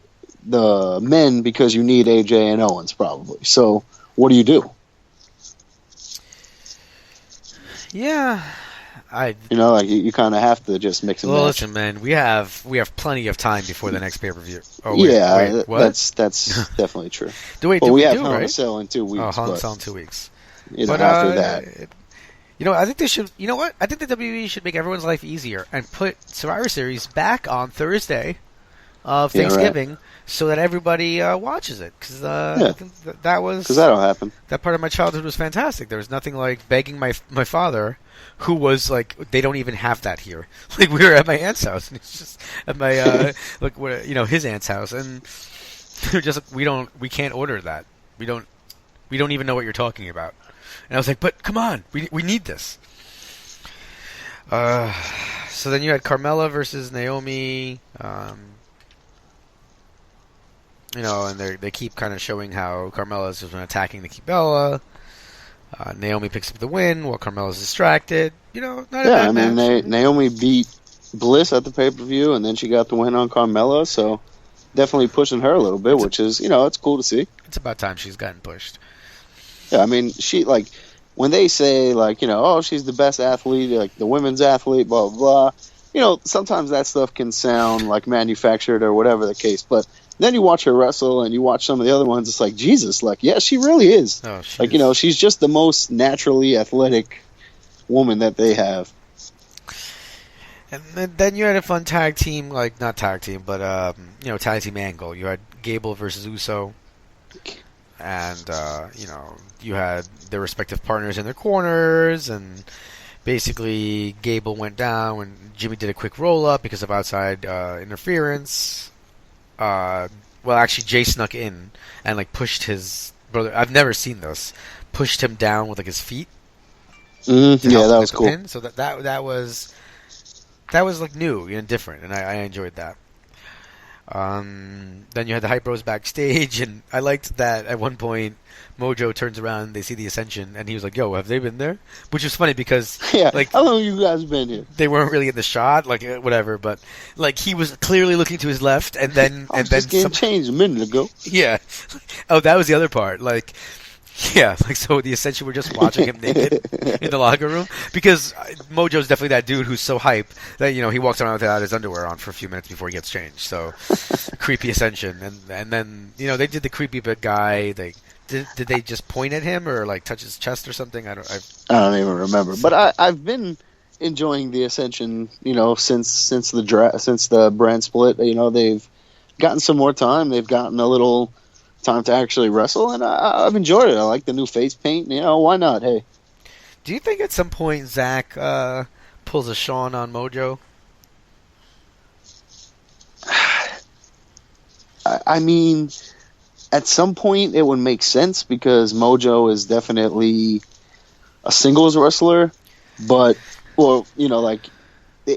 men because you need AJ and Owens probably. So what do you do? Yeah, you kind of have to just mix and match. Well, listen, man, we have plenty of time before the next pay-per-view. Oh, wait, what? That's definitely true. We have do, Hell in a right? Cell in 2 weeks. Oh, Hell in a Cell in 2 weeks. But after that, I think they should. You know what? I think the WWE should make everyone's life easier and put Survivor Series back on Thursday of Thanksgiving, so that everybody watches it. Because that'll happen. That part of my childhood was fantastic. There was nothing like begging my father, who was like, they don't even have that here. Like we were at my aunt's house, and it's just at my his aunt's house, and they're just we can't order that. We don't even know what you're talking about. And I was like, but come on, we need this. So then you had Carmella versus Naomi. And they keep kind of showing how Carmella's just been attacking Nikki Bella. Naomi picks up the win while Carmella's distracted. Not a bad match. Naomi beat Bliss at the pay-per-view, and then she got the win on Carmella, so definitely pushing her a little bit, which is, it's cool to see. It's about time she's gotten pushed. Yeah, I mean, she, when they say, she's the best athlete, the women's athlete, blah, blah, blah, sometimes that stuff can sound like manufactured or whatever the case, but then you watch her wrestle and you watch some of the other ones, it's like, Jesus, yeah, she really is. Oh, she's just the most naturally athletic woman that they have. And then you had a fun tag team, not tag team, but, tag team angle. You had Gable versus Uso. And, you had their respective partners in their corners, and basically Gable went down when Jimmy did a quick roll-up because of outside interference. Actually, Jay snuck in and, pushed his brother. I've never seen this. Pushed him down with, his feet. Mm-hmm. Yeah, that was cool. Pin. So that was new and different, and I enjoyed that. Then you had the Hype Bros backstage, and I liked that at one point Mojo turns around, they see the Ascension, and he was like, "Yo, have they been there?" Which is funny because how long have you guys been here? They weren't really in the shot, whatever, but he was clearly looking to his left, and then getting changed a minute ago. Yeah. Oh, that was the other part. So the Ascension were just watching him naked in the locker room, because Mojo's definitely that dude who's so hype that he walks around without his underwear on for a few minutes before he gets changed. So creepy Ascension, and then they did the creepy bit guy. Did they just point at him or touch his chest or something? I don't even remember. But I've been enjoying the Ascension, since the brand split. They've gotten some more time. They've gotten a little time to actually wrestle, and I've enjoyed it. I like the new face paint. Why not? Hey, do you think at some point Zach pulls a Shawn on Mojo? I mean, at some point it would make sense because Mojo is definitely a singles wrestler, but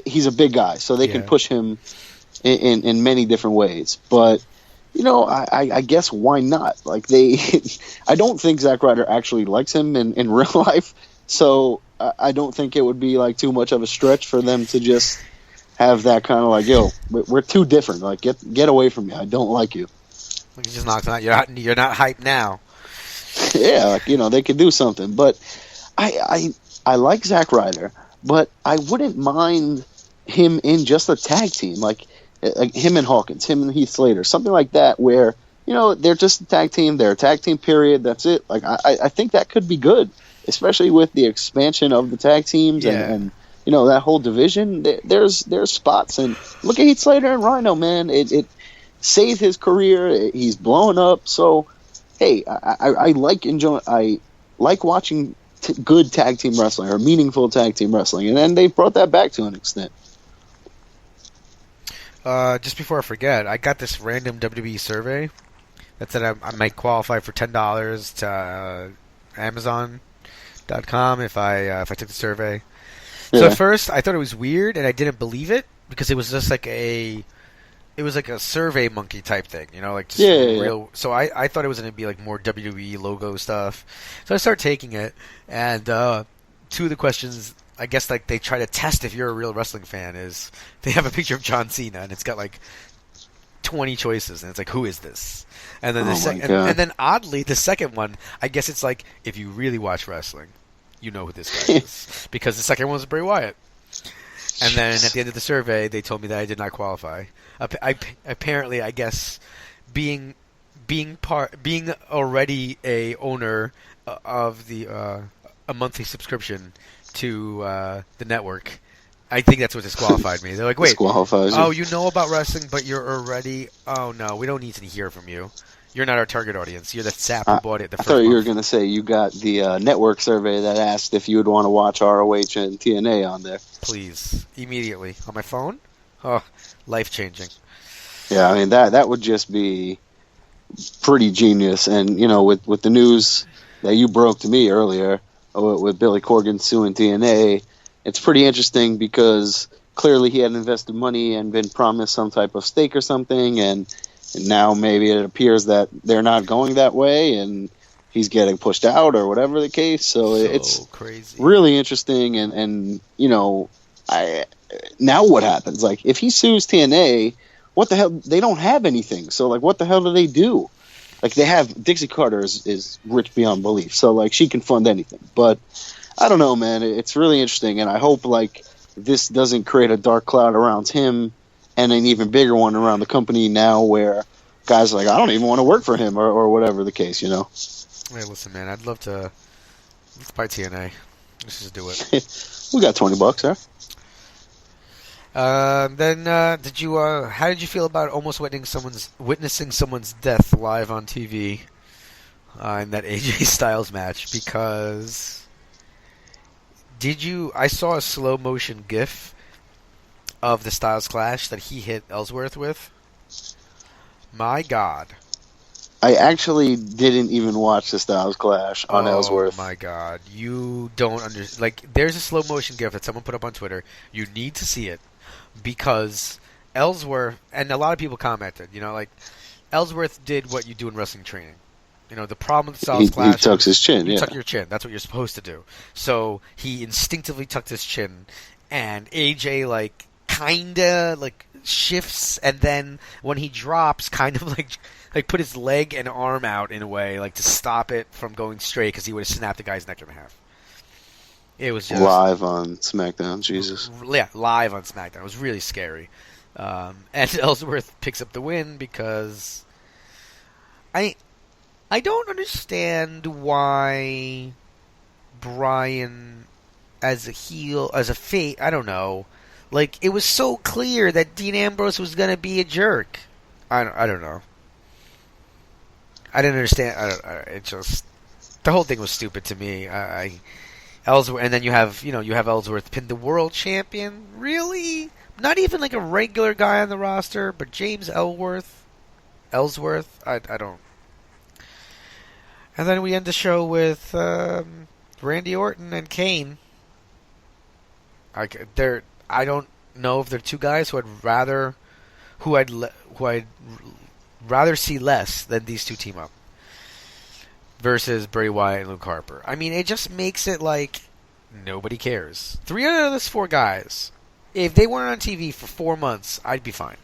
he's a big guy, so they can push him in many different ways. But I guess why not? I don't think Zack Ryder actually likes him in real life, so I don't think it would be too much of a stretch for them to just have that kind of yo, we're too different. Get away from me. I don't like you. He just knocks him out. You're not hyped now. Yeah, they could do something. But I like Zack Ryder, but I wouldn't mind him in just a tag team, like him and Hawkins, him and Heath Slater, something like that, where they're just a tag team. They're a tag team. Period. That's it. I think that could be good, especially with the expansion of the tag teams and that whole division. There's spots, and look at Heath Slater and Rhino, man. It saved his career. He's blowing up. So hey, I like watching good tag team wrestling or meaningful tag team wrestling, and then they brought that back to an extent. just before I forget, I got this random WWE survey that said I might qualify for $10 to Amazon.com if I took the survey. Yeah. So at first I thought it was weird and I didn't believe it because it was just like a Survey Monkey type thing, like just real. Yeah. So I thought it was going to be like more WWE logo stuff. So I started taking it, and two of the questions, I guess, like they try to test if you're a real wrestling fan, is they have a picture of John Cena and it's got like 20 choices, and it's like, who is this? And then and then oddly, the second one, I guess it's like, if you really watch wrestling, you know who this guy is, because the second one was Bray Wyatt. And then at the end of the survey, they told me that I did not qualify. Apparently, I guess, being already a owner of a monthly subscription to the network, I think that's what disqualified me. They're like, wait, you know about wrestling, but you're already... Oh, no, we don't need to hear from you. You're not our target audience. You're the sap who bought it the first month. I thought you were going to say you got the network survey that asked if you would want to watch ROH and TNA on there. Please, immediately. On my phone? Oh, life-changing. Yeah, I mean, that would just be pretty genius. And, with the news that you broke to me earlier, with Billy Corgan suing TNA, it's pretty interesting because clearly he had invested money and been promised some type of stake or something, and now maybe it appears that they're not going that way, and he's getting pushed out or whatever the case. So it's crazy, really interesting. And now what happens? Like, if he sues TNA, what the hell? They don't have anything. So, like, what the hell do they do? Like, they have Dixie Carter is rich beyond belief, so like she can fund anything. But I don't know, man. It's really interesting, and I hope like this doesn't create a dark cloud around him, and an even bigger one around the company now, where guys are like, I don't even want to work for him, or whatever the case, Hey, listen, man, I'd love to. Let's buy TNA. Let's just do it. We got $20, huh? Then, how did you feel about almost witnessing someone's death live on TV in that AJ Styles match? Because I saw a slow motion GIF of the Styles Clash that he hit Ellsworth with. My God. I actually didn't even watch the Styles Clash on Ellsworth. Oh my God. You don't understand. Like, there's a slow motion GIF that someone put up on Twitter. You need to see it. Because Ellsworth, and a lot of people commented, like, Ellsworth did what you do in wrestling training. The problem with the Styles Clash... He tucks his chin, You tuck your chin. That's what you're supposed to do. So he instinctively tucked his chin, and AJ, like, kinda, like, shifts, and then when he drops, kind of, like put his leg and arm out in a way, like, to stop it from going straight, because he would have snapped the guy's neck in half. It was just... Live on SmackDown, Jesus. Yeah, live on SmackDown. It was really scary. And Ellsworth picks up the win because... I don't understand why Bryan, as a heel, as a face, I don't know. Like, it was so clear that Dean Ambrose was going to be a jerk. I don't know. I didn't understand. It just... The whole thing was stupid to me. Ellsworth, and then you have Ellsworth pin the world champion. Really? Not even like a regular guy on the roster, but James Ellsworth. I don't. And then we end the show with Randy Orton and Kane. I don't know if they're two guys who I'd rather see less than these two team up. Versus Bray Wyatt and Luke Harper. I mean, it just makes it like nobody cares. 3 out of those 4 guys, if they weren't on TV for 4 months, I'd be fine.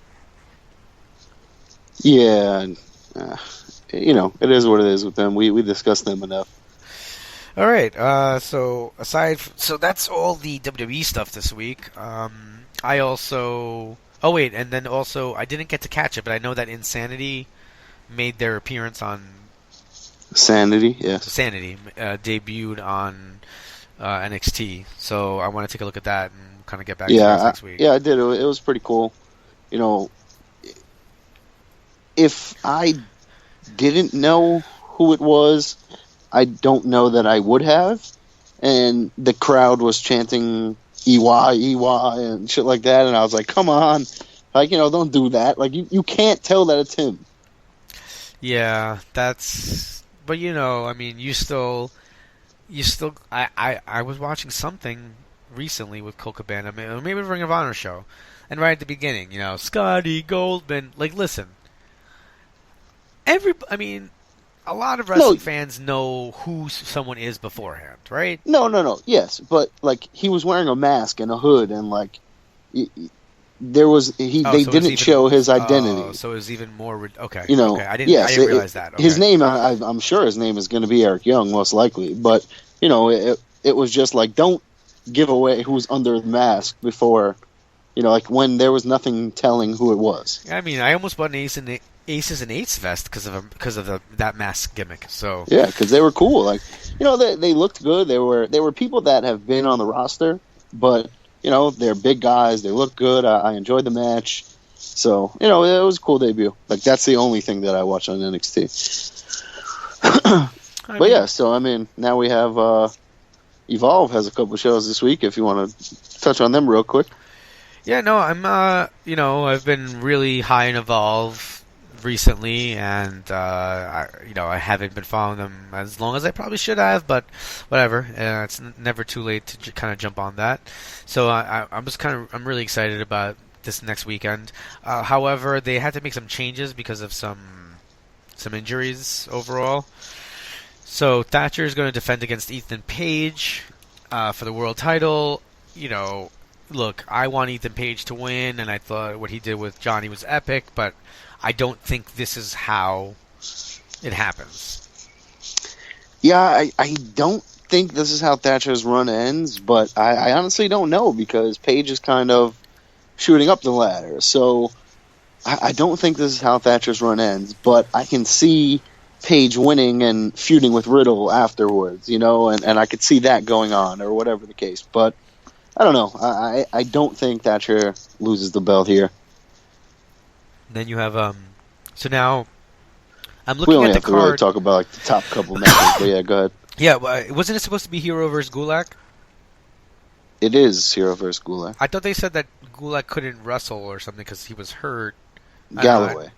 Yeah, it is what it is with them. We discussed them enough. All right. So that's all the WWE stuff this week. I also. Oh wait, and then also I didn't get to catch it, but I know that Insanity made their appearance on. Sanity, yes. Sanity debuted on NXT, so I want to take a look at that and kind of get back to that next week. Yeah, I did. It was pretty cool. If I didn't know who it was, I don't know that I would have. And the crowd was chanting EY, EY, and shit like that, and I was like, come on. Like, don't do that. Like, you can't tell that it's him. Yeah, that's. But I mean, you still. I was watching something recently with Cole Cabana, maybe a Ring of Honor show, and right at the beginning, Scotty Goldman. Like, listen, I mean, a lot of wrestling fans know who someone is beforehand, right? No. Yes, but like he was wearing a mask and a hood, and like they didn't show his identity. So it was even more. Okay. Okay. I didn't realize that. Okay. His name, I'm sure his name is going to be Eric Young, most likely. But it was just like, don't give away who's under the mask before, like when there was nothing telling who it was. I mean, I almost bought an Aces and Eights vest because of that mask gimmick. So yeah, because they were cool. Like they looked good. They were people that have been on the roster, but they're big guys. They look good. I enjoyed the match. So, it was a cool debut. Like, that's the only thing that I watch on NXT. But yeah, so, I mean, now we have Evolve has a couple shows this week, if you want to touch on them real quick. Yeah, no, I'm, I've been really high in Evolve recently, and, I haven't been following them as long as I probably should have, but whatever. It's never too late to kind of jump on that. So I'm really excited about this next weekend. However, they had to make some changes because of some injuries overall. So Thatcher is going to defend against Ethan Page for the world title. Look, I want Ethan Page to win, and I thought what he did with Johnny was epic, but I don't think this is how it happens. Yeah, I don't think this is how Thatcher's run ends, but I honestly don't know because Page is kind of shooting up the ladder. So I don't think this is how Thatcher's run ends, but I can see Page winning and feuding with Riddle afterwards, and I could see that going on or whatever the case. But I don't know. I don't think Thatcher loses the belt here. Then you have so now I'm We looking only at the have to really card. talk about like the top couple matches, but yeah, go ahead. Yeah, wasn't it supposed to be Hero versus Gulak? It is Hero versus Gulak. I thought they said that Gulak couldn't wrestle or something because he was hurt. Galloway.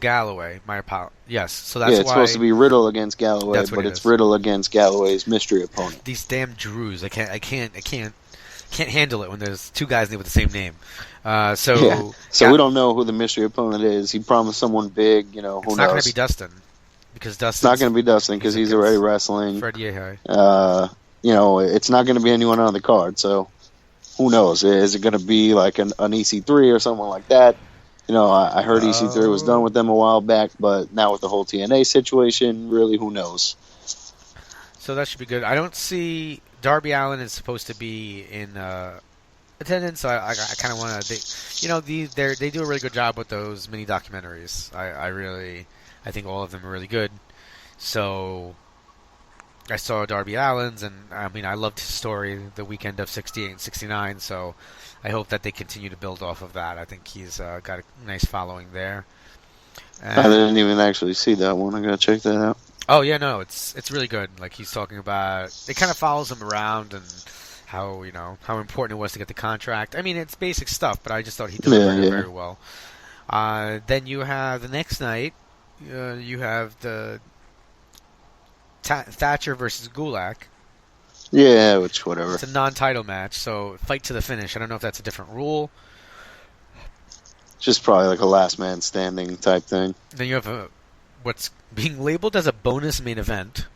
Galloway. My apologies. Yes, so that's yeah, it's why supposed to be Riddle against Galloway, That's what but it it's is. Riddle against Galloway's mystery opponent. these damn Drews. I can't handle it when there's two guys with the same name. So we don't know who the mystery opponent is. He promised someone big. Who knows? It's not going to be Dustin because It's not going to be Dustin because he's already wrestling. Fred Yehi. It's not going to be anyone on the card. So who knows? Is it going to be like an EC3 or someone like that? I heard EC3 was done with them a while back, but now with the whole TNA situation, really, who knows? So that should be good. I don't see Darby Allin is supposed to be in attendance. So I kind of want to. They do a really good job with those mini documentaries. I think all of them are really good. So I saw Darby Allin's, and I mean I loved his story the weekend of 68 and 69. So I hope that they continue to build off of that. I think he's got a nice following there. I didn't even actually see that one. I gotta check that out. Oh yeah, no, it's really good. Like he's talking about, it kind of follows him around and how important it was to get the contract. I mean, it's basic stuff, but I just thought he delivered it very well. Then you have the next night, you have the Thatcher versus Gulak. Yeah, which whatever. It's a non-title match, so fight to the finish. I don't know if that's a different rule. Just probably like a last man standing type thing. Then you have what's being labeled as a bonus main event.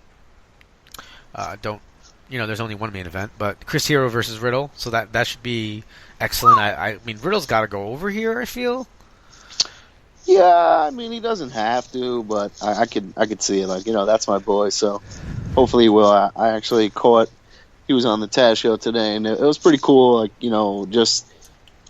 There's only one main event, but Chris Hero versus Riddle, so that should be excellent. I mean, Riddle's got to go over here, I feel. Yeah, I mean, he doesn't have to, but I could see it. Like, that's my boy, so hopefully he will. I actually he was on the Taz show today, and it was pretty cool, like, just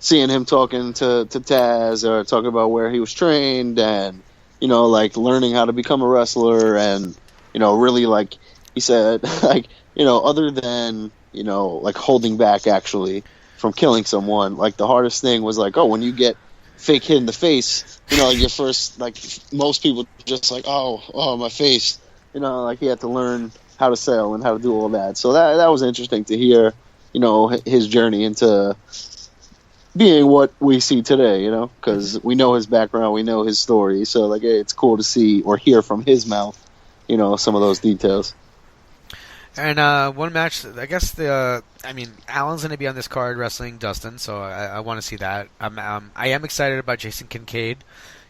seeing him talking to Taz or talking about where he was trained and, like learning how to become a wrestler and, really like he said, like, other than, like holding back actually from killing someone, like the hardest thing was like, when you get fake hit in the face, like your first, like most people just like, oh, my face, like he had to learn how to sell and how to do all that. So that was interesting to hear, his journey into being what we see today, because we know his background, we know his story. So, like, it's cool to see or hear from his mouth, some of those details. And one match, I guess Alan's going to be on this card wrestling Dustin, so I want to see that. I am excited about Jason Kincaid.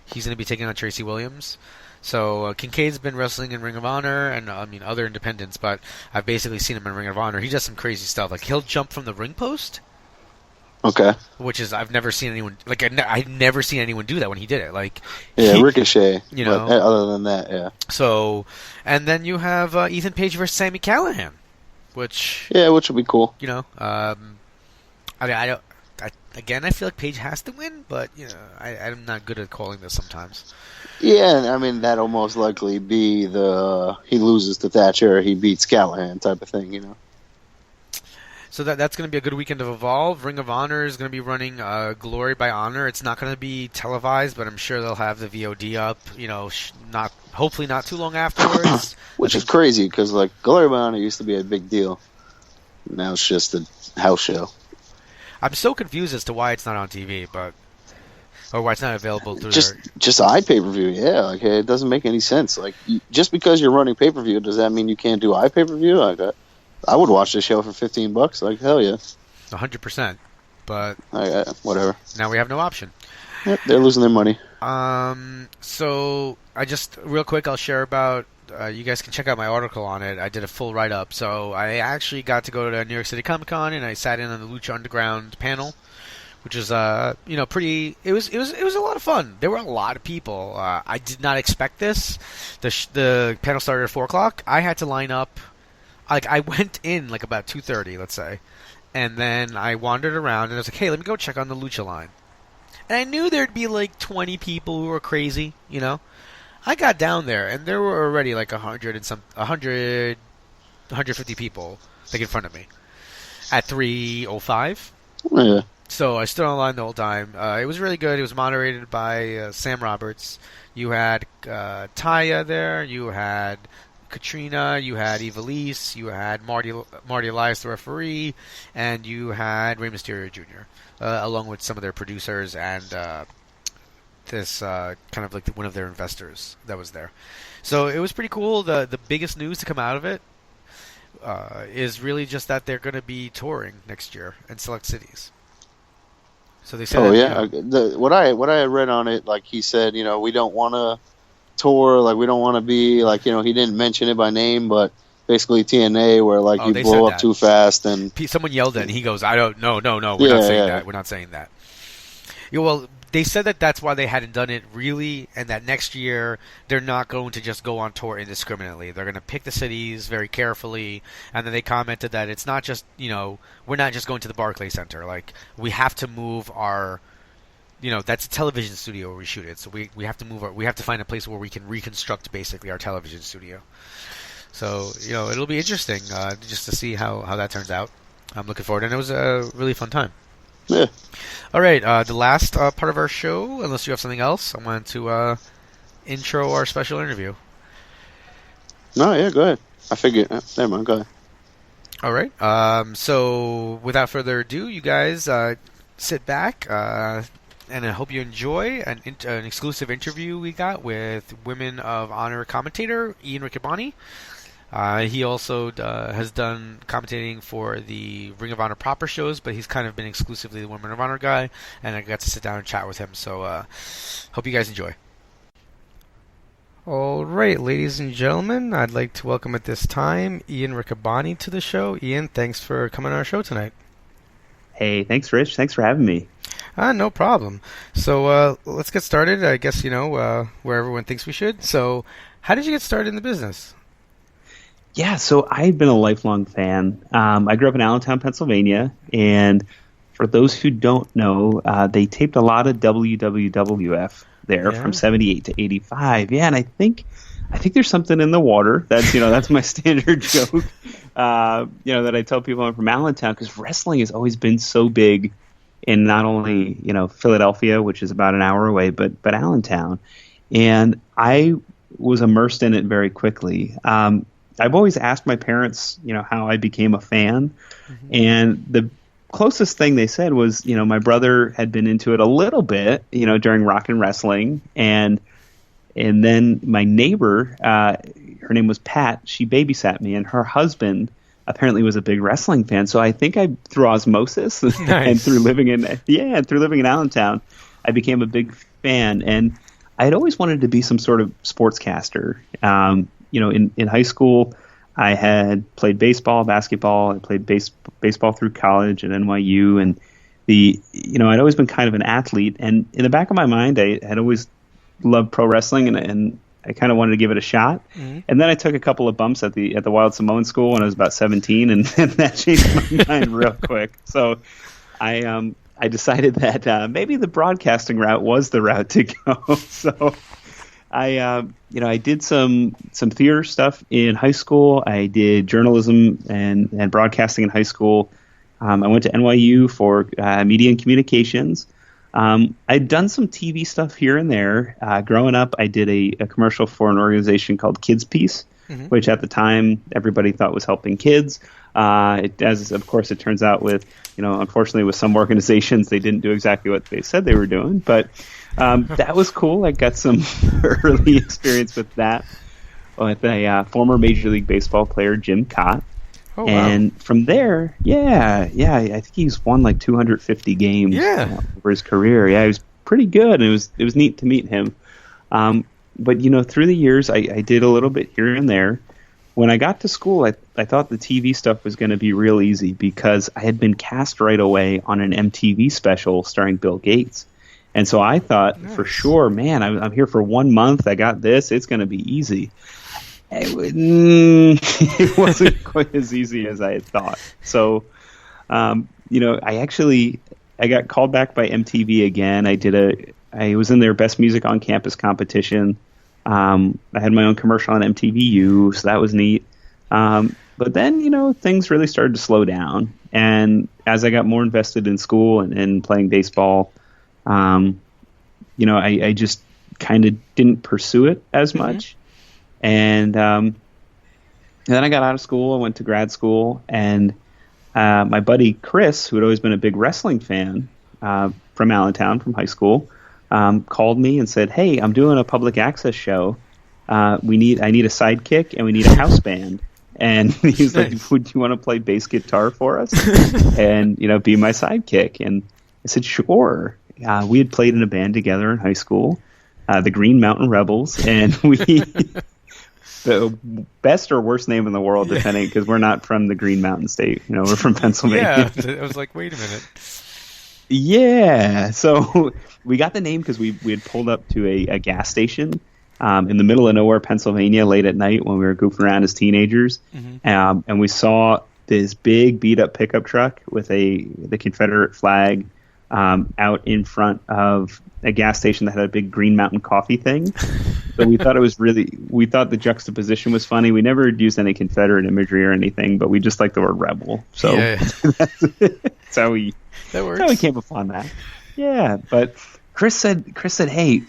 He's going to be taking on Tracy Williams. So Kincaid's been wrestling in Ring of Honor and other independents, but I've basically seen him in Ring of Honor. He does some crazy stuff. Like, he'll jump from the ring post. Okay. Which is, I've never seen anyone, like, I've never seen anyone do that when he did it. Like, Ricochet. But other than that, yeah. So, and then you have Ethan Page versus Sami Callihan, which will be cool. I feel like Page has to win, but I'm not good at calling this sometimes. Yeah, that'll most likely be he loses to Thatcher, he beats Callahan type of thing, So that's going to be a good weekend of Evolve. Ring of Honor is going to be running Glory by Honor. It's not going to be televised, but I'm sure they'll have the VOD up. Hopefully not too long afterwards. Which is crazy because Glory by Honor used to be a big deal. Now it's just a house show. I'm so confused as to why it's not on TV, or why it's not available through just iPay-per-view. Yeah, it doesn't make any sense. Just because you're running pay-per-view, does that mean you can't do iPay-per-view? I would watch this show for $15. Hell yeah. 100%. But whatever. Now we have no option. Yep, they're losing their money. So I just real quick, I'll share about. You guys can check out my article on it. I did a full write-up. So I actually got to go to New York City Comic Con and I sat in on the Lucha Underground panel, which is pretty. It was a lot of fun. There were a lot of people. I did not expect this. The panel started at 4:00. I had to line up. I went in about 2:30, let's say, and then I wandered around and I was like, hey, let me go check on the Lucha line. And I knew there'd be 20 people who were crazy, I got down there and there were already 150 people in front of me at 3:05. Yeah. So I stood on line the whole time. It was really good. It was moderated by Sam Roberts. You had Taya there. You had Katrina, you had Ivelisse, you had Marty Elias, the referee, and you had Rey Mysterio Jr., along with some of their producers and this kind of one of their investors that was there. So it was pretty cool. The biggest news to come out of it is really just that they're going to be touring next year in select cities. So they said. Oh yeah, what I read on it, he said, we don't want to tour, we don't want to be he didn't mention it by name, but basically TNA where you blow up too fast and someone yelled at it and he goes, I don't no we're not saying that, we're not saying that. Well, they said that that's why they hadn't done it really, and that next year they're not going to just go on tour indiscriminately. They're going to pick the cities very carefully, and then they commented that it's not just we're not just going to the Barclays Center, we have to move our that's a television studio where we shoot it. So we have to we have to find a place where we can reconstruct basically our television studio. So, it'll be interesting just to see how that turns out. I'm looking forward, and it was a really fun time. Yeah. All right, the last part of our show, unless you have something else, I want to intro our special interview. No, yeah, go ahead. I figured, never mind, go ahead. All right, so without further ado, you guys sit back, and I hope you enjoy an exclusive interview we got with Women of Honor commentator Ian Riccaboni. He also has done commentating for the Ring of Honor proper shows, but he's kind of been exclusively the Women of Honor guy, and I got to sit down and chat with him, so hope you guys enjoy. All right, ladies and gentlemen, I'd like to welcome at this time Ian Riccaboni to the show. Ian, thanks for coming on our show tonight. Hey, thanks, Rich. Thanks for having me. No problem. So let's get started. I guess, where everyone thinks we should. So how did you get started in the business? Yeah, so I've been a lifelong fan. I grew up in Allentown, Pennsylvania, and for those who don't know, they taped a lot of WWF there from 78 to 85. Yeah, and I think there's something in the water. That's my standard joke. That I tell people I'm from Allentown, because wrestling has always been so big in not only Philadelphia, which is about an hour away, but Allentown, and I was immersed in it very quickly. I've always asked my parents, how I became a fan, and closest thing they said was, my brother had been into it a little bit, during Rock and Wrestling, and then my neighbor, her name was Pat, she babysat me, and her husband apparently was a big wrestling fan. So I think through osmosis and through living in Allentown, I became a big fan. And I had always wanted to be some sort of sportscaster. In high school, I had played baseball, basketball. I played baseball through college at NYU, and I'd always been kind of an athlete. And in the back of my mind, I had always loved pro wrestling, and I kind of wanted to give it a shot. Mm-hmm. And then I took a couple of bumps at the Wild Samoan school when I was about 17, and that changed my mind real quick. So I decided that maybe the broadcasting route was the route to go. So I did some theater stuff in high school. I did journalism and broadcasting in high school. I went to NYU for media and communications. I'd done some TV stuff here and there. Growing up, I did a commercial for an organization called Kids Peace, mm-hmm. which at the time everybody thought was helping kids. As of course it turns out unfortunately with some organizations, they didn't do exactly what they said they were doing. But that was cool. I got some early experience with that with a former Major League Baseball player, Jim Cott. Oh, wow. And from there, I think he's won like 250 games over his career. Yeah, he was pretty good, and it was neat to meet him. But through the years, I did a little bit here and there. When I got to school, I thought the TV stuff was going to be real easy because I had been cast right away on an MTV special starring Bill Gates. And so I thought, for sure, man, I'm here for 1 month. I got this. It's going to be easy. It wasn't quite as easy as I had thought. So, I got called back by MTV again. I was in their Best Music on Campus competition. I had my own commercial on MTVU, so that was neat. But then, things really started to slow down. And as I got more invested in school and playing baseball, I just kind of didn't pursue it as much. And then I got out of school. I went to grad school, and my buddy Chris, who had always been a big wrestling fan from Allentown, from high school, called me and said, "Hey, I'm doing a public access show. I need a sidekick, and we need a house band." And he's like, "Would you want to play bass guitar for us and be my sidekick?" And I said, "Sure." We had played in a band together in high school, the Green Mountain Rebels, and we. The best or worst name in the world, depending, because we're not from the Green Mountain State. We're from Pennsylvania. Yeah, I was like, wait a minute. Yeah, so we got the name because we had pulled up to a gas station in the middle of nowhere, Pennsylvania, late at night when we were goofing around as teenagers, and we saw this big beat-up pickup truck with the Confederate flag out in front of a gas station that had a big Green Mountain coffee thing. So we thought the juxtaposition was funny. We never used any Confederate imagery or anything, but we just liked the word rebel. So that's how we came upon that. Yeah, but Chris said, "Hey,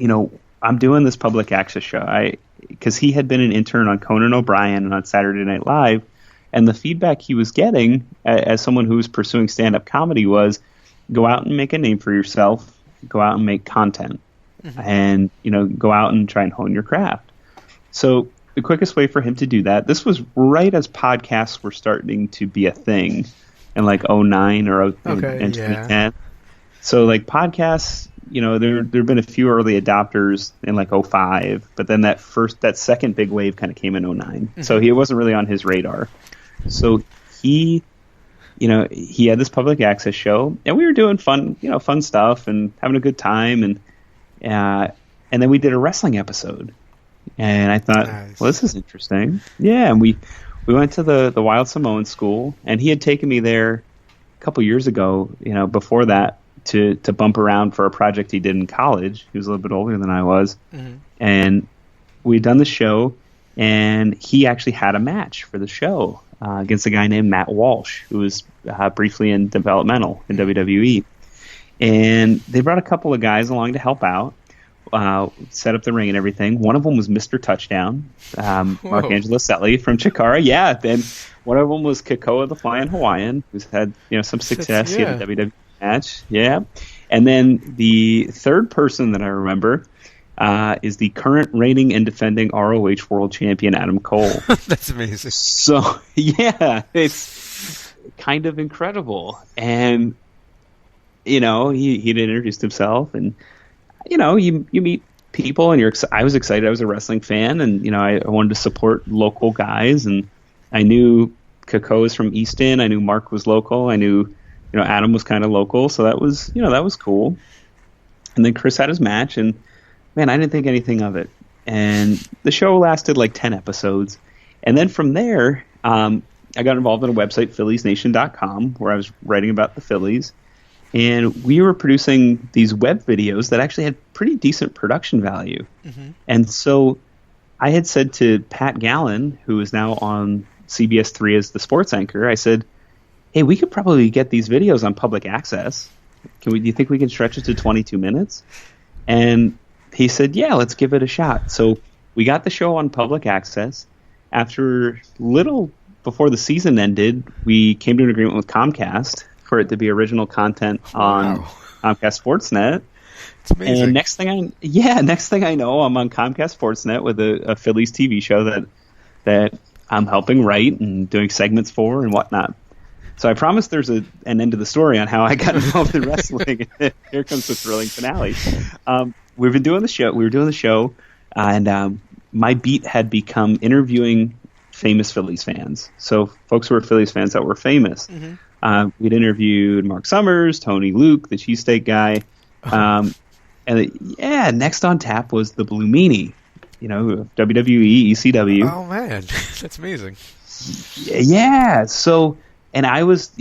I'm doing this public access show." Because he had been an intern on Conan O'Brien and on Saturday Night Live, and the feedback he was getting as someone who was pursuing stand-up comedy was, go out and make a name for yourself, go out and make content, and go out and try and hone your craft. So the quickest way for him to do that, this was right as podcasts were starting to be a thing in like 2009 or 2010. So like podcasts, there have been a few early adopters in like 2005, but then that second big wave kind of came in 2009. So it wasn't really on his radar. So he had this public access show, and we were doing fun stuff and having a good time, and then we did a wrestling episode, and I thought, well, this is interesting. Yeah, and we went to the Wild Samoan school, and he had taken me there a couple years ago, before that, to bump around for a project he did in college. He was a little bit older than I was, and we'd done the show, and he actually had a match for the show against a guy named Matt Walsh, who was briefly in developmental in WWE. And they brought a couple of guys along to help out. set up the ring and everything. One of them was Mr. Touchdown, Mark Angelo Selly from Chikara. Yeah, then one of them was Kakoa the Flying Hawaiian, who's had some success. He had a WWE match. Yeah, and then the third person that I remember is the current reigning and defending ROH World Champion Adam Cole. That's amazing. So yeah, it's kind of incredible. And he'd introduced himself, and you meet people, and I was excited. I was a wrestling fan, and I wanted to support local guys, and I knew Kako was from Easton. I knew Mark was local. I knew Adam was kind of local, so that was cool. And then Chris had his match, and man, I didn't think anything of it. And the show lasted like 10 episodes, and then from there, I got involved in a website, PhilliesNation.com, where I was writing about the Phillies. And we were producing these web videos that actually had pretty decent production value. Mm-hmm. And so I had said to Pat Gallen, who is now on CBS 3 as the sports anchor, I said, hey, we could probably get these videos on public access. Do you think we can stretch it to 22 minutes? And he said, yeah, let's give it a shot. So we got the show on public access. After little before the season ended, we came to an agreement with Comcast for it to be original content on Comcast Sportsnet. It's amazing. And next thing I know, I'm on Comcast Sportsnet with a Phillies TV show that I'm helping write and doing segments for and whatnot. So I promise there's an end to the story on how I got involved in wrestling. Here comes the thrilling finale. We were doing the show, and my beat had become interviewing famous Phillies fans. So folks who were Phillies fans that were famous. Mm-hmm. We'd interviewed Mark Summers, Tony Luke, the cheesesteak guy. And next on tap was the Blue Meanie, WWE, ECW. Oh, man. That's amazing. Yeah. So, and I was,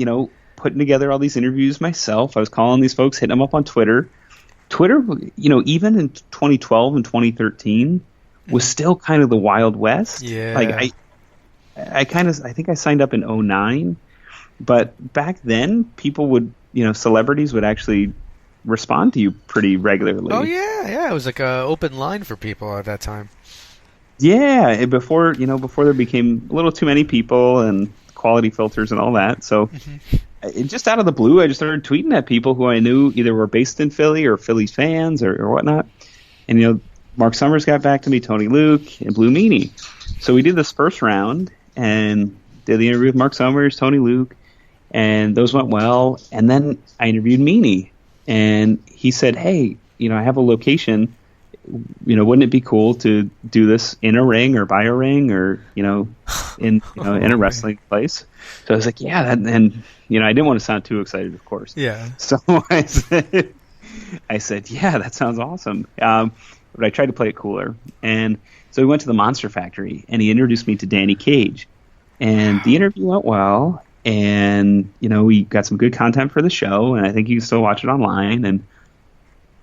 putting together all these interviews myself. I was calling these folks, hitting them up on Twitter. Twitter, even in 2012 and 2013, was still kind of the Wild West. Yeah. Like, I think I signed up in 2009. But back then, people would, celebrities would actually respond to you pretty regularly. Oh, yeah. It was like an open line for people at that time. Yeah, and before there became a little too many people and quality filters and all that. So just out of the blue, I just started tweeting at people who I knew either were based in Philly or Phillies fans or whatnot. And, Mark Summers got back to me, Tony Luke, and Blue Meanie. So we did this first round and did the interview with Mark Summers, Tony Luke, and those went well. And then I interviewed Meanie, and he said, hey, I have a location. Wouldn't it be cool to do this in a ring or by a ring or, in a wrestling place? So I was like, yeah. And I didn't want to sound too excited, of course. Yeah. So I said, yeah, that sounds awesome. But I tried to play it cooler. And so we went to the Monster Factory, and he introduced me to Danny Cage. And the interview went well, and, we got some good content for the show, and I think you can still watch it online. And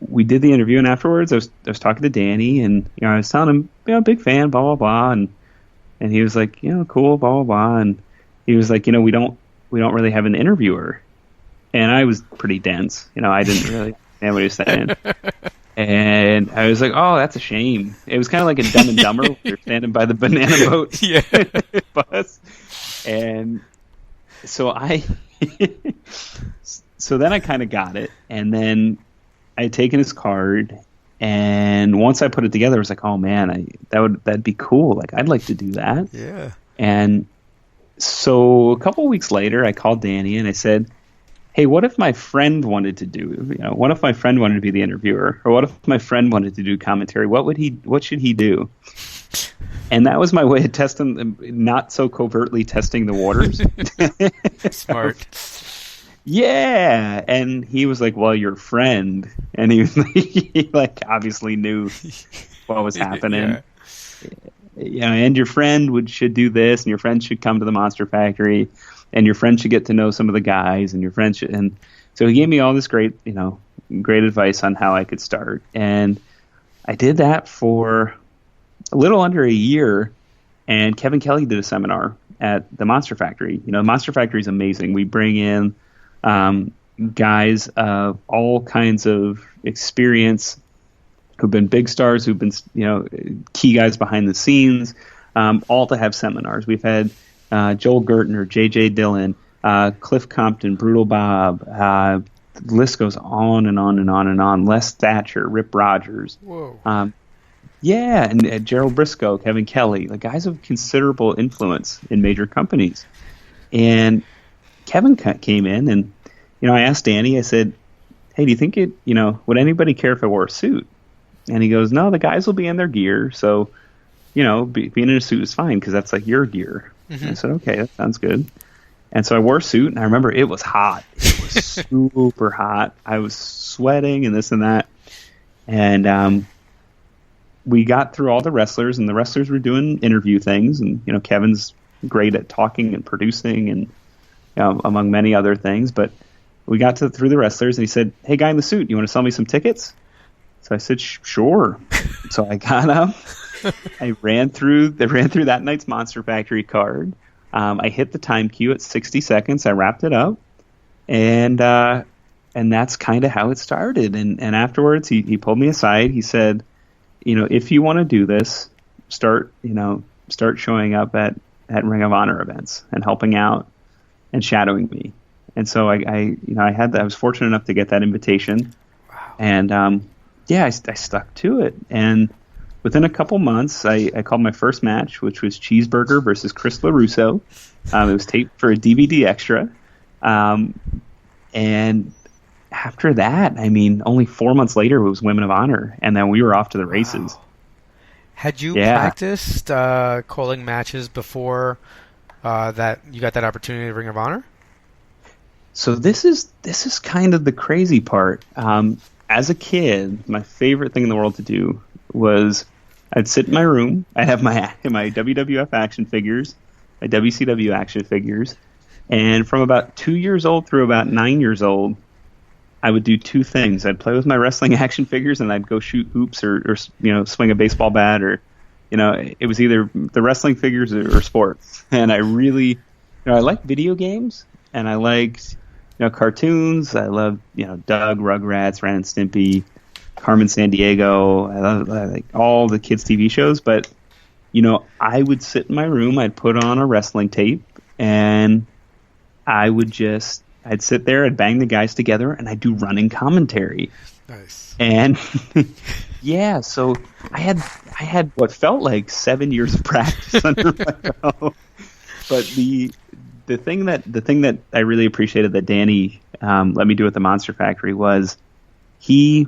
we did the interview, and afterwards I was talking to Danny, and, I was telling him, big fan, blah, blah, blah. And he was like, cool, blah, blah, blah. And he was like, we don't really have an interviewer. And I was pretty dense. I didn't really understand what he was saying. And I was like, oh, that's a shame. It was kind of like a Dumb and Dumber. We were standing by the banana boat bus. And so so then I kind of got it. And then I had taken his card. And once I put it together, I was like, oh, man, that'd be cool. Like, I'd like to do that. Yeah. And so a couple of weeks later, I called Danny and I said, hey, what if my friend wanted to do, what if my friend wanted to be the interviewer, or what if my friend wanted to do commentary? What should he do? And that was my way of testing, not so covertly testing the waters. Smart. Yeah. And he was like, well, your friend. And he obviously knew what was happening. Yeah. And your friend should do this, and your friend should come to the Monster Factory. And your friend should get to know some of the guys, and your friend should. And so he gave me all this great advice on how I could start. And I did that for a little under a year. And Kevin Kelly did a seminar at the Monster Factory. Monster Factory is amazing. We bring in guys of all kinds of experience who've been big stars, who've been key guys behind the scenes, all to have seminars. We've had Joel Gertner, J.J. Dillon, Cliff Compton, Brutal Bob. The list goes on and on and on and on. Les Thatcher, Rip Rogers. Whoa. Yeah, and Gerald Briscoe, Kevin Kelly, like guys of considerable influence in major companies. And Kevin came in, and I asked Danny. I said, "Hey, do you think would anybody care if I wore a suit?" And he goes, "No, the guys will be in their gear, so being in a suit is fine because that's like your gear." Mm-hmm. I said, "Okay, that sounds good." And so I wore a suit, and I remember it was hot. It was super hot. I was sweating and this and that, and we got through all the wrestlers, and the wrestlers were doing interview things, and Kevin's great at talking and producing, and among many other things. But we got through the wrestlers, and he said, "Hey, guy in the suit, you want to sell me some tickets?" So I said, "Sure." So I got up, I ran through that night's Monster Factory card. I hit the time cue at 60 seconds. I wrapped it up, and that's kind of how it started. And afterwards, he pulled me aside. He said, if you want to do this, start showing up at Ring of Honor events and helping out and shadowing me. And so I was fortunate enough to get that invitation. Wow. And I stuck to it. And within a couple months, I called my first match, which was Cheeseburger versus Chris LaRusso. It was taped for a DVD extra. And after that, only 4 months later, it was Women of Honor, and then we were off to the races. Wow. Had you practiced calling matches before that you got that opportunity to Ring of Honor? So this is kind of the crazy part. As a kid, my favorite thing in the world to do was I'd sit in my room. I'd have my WWF action figures, my WCW action figures, and from about 2 years old through about 9 years old, I would do two things. I'd play with my wrestling action figures, and I'd go shoot hoops or swing a baseball bat, or it was either the wrestling figures or sports. And I really I liked video games, and I liked cartoons. I loved Doug, Rugrats, Ren and Stimpy, Carmen Sandiego. I like all the kids' TV shows. But I would sit in my room. I'd put on a wrestling tape, and I'd sit there, I'd bang the guys together, and I'd do running commentary. Nice. And yeah, so I had what felt like 7 years of practice under my belt. But the thing that I really appreciated that Danny let me do at the Monster Factory was he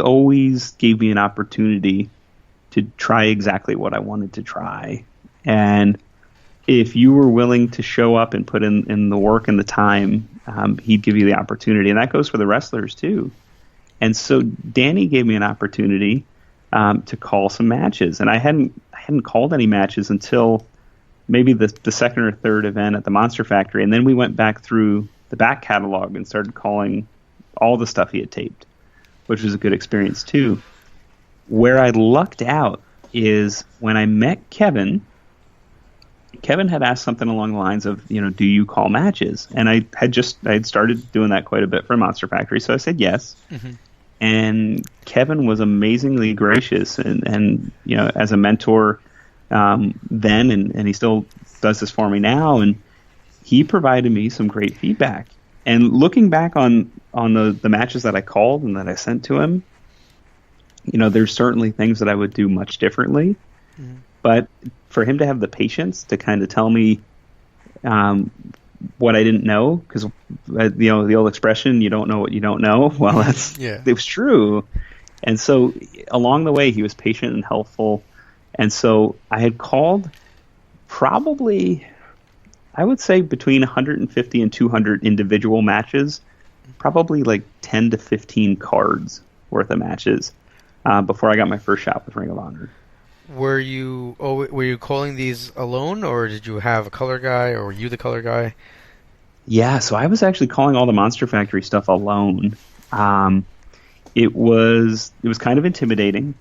always gave me an opportunity to try exactly what I wanted to try. And if you were willing to show up and put in the work and the time, he'd give you the opportunity. And that goes for the wrestlers too. And so Danny gave me an opportunity to call some matches. And I hadn't called any matches until maybe the second or third event at the Monster Factory. And then we went back through the back catalog and started calling all the stuff he had taped, which was a good experience too. Where I lucked out is when I met Kevin had asked something along the lines of, do you call matches? And I had started doing that quite a bit for Monster Factory, so I said yes. Mm-hmm. And Kevin was amazingly gracious and as a mentor then, and he still does this for me now, and he provided me some great feedback. And looking back on the matches that I called and that I sent to him, there's certainly things that I would do much differently. Mm-hmm. But for him to have the patience to kind of tell me what I didn't know, because the old expression, you don't know what you don't know. Well, it was true. And so along the way, he was patient and helpful. And so I had called probably, I would say, between 150 and 200 individual matches, probably like 10 to 15 cards worth of matches before I got my first shot with Ring of Honor. Were you calling these alone, or did you have a color guy, or were you the color guy? Yeah, so I was actually calling all the Monster Factory stuff alone. It was kind of intimidating,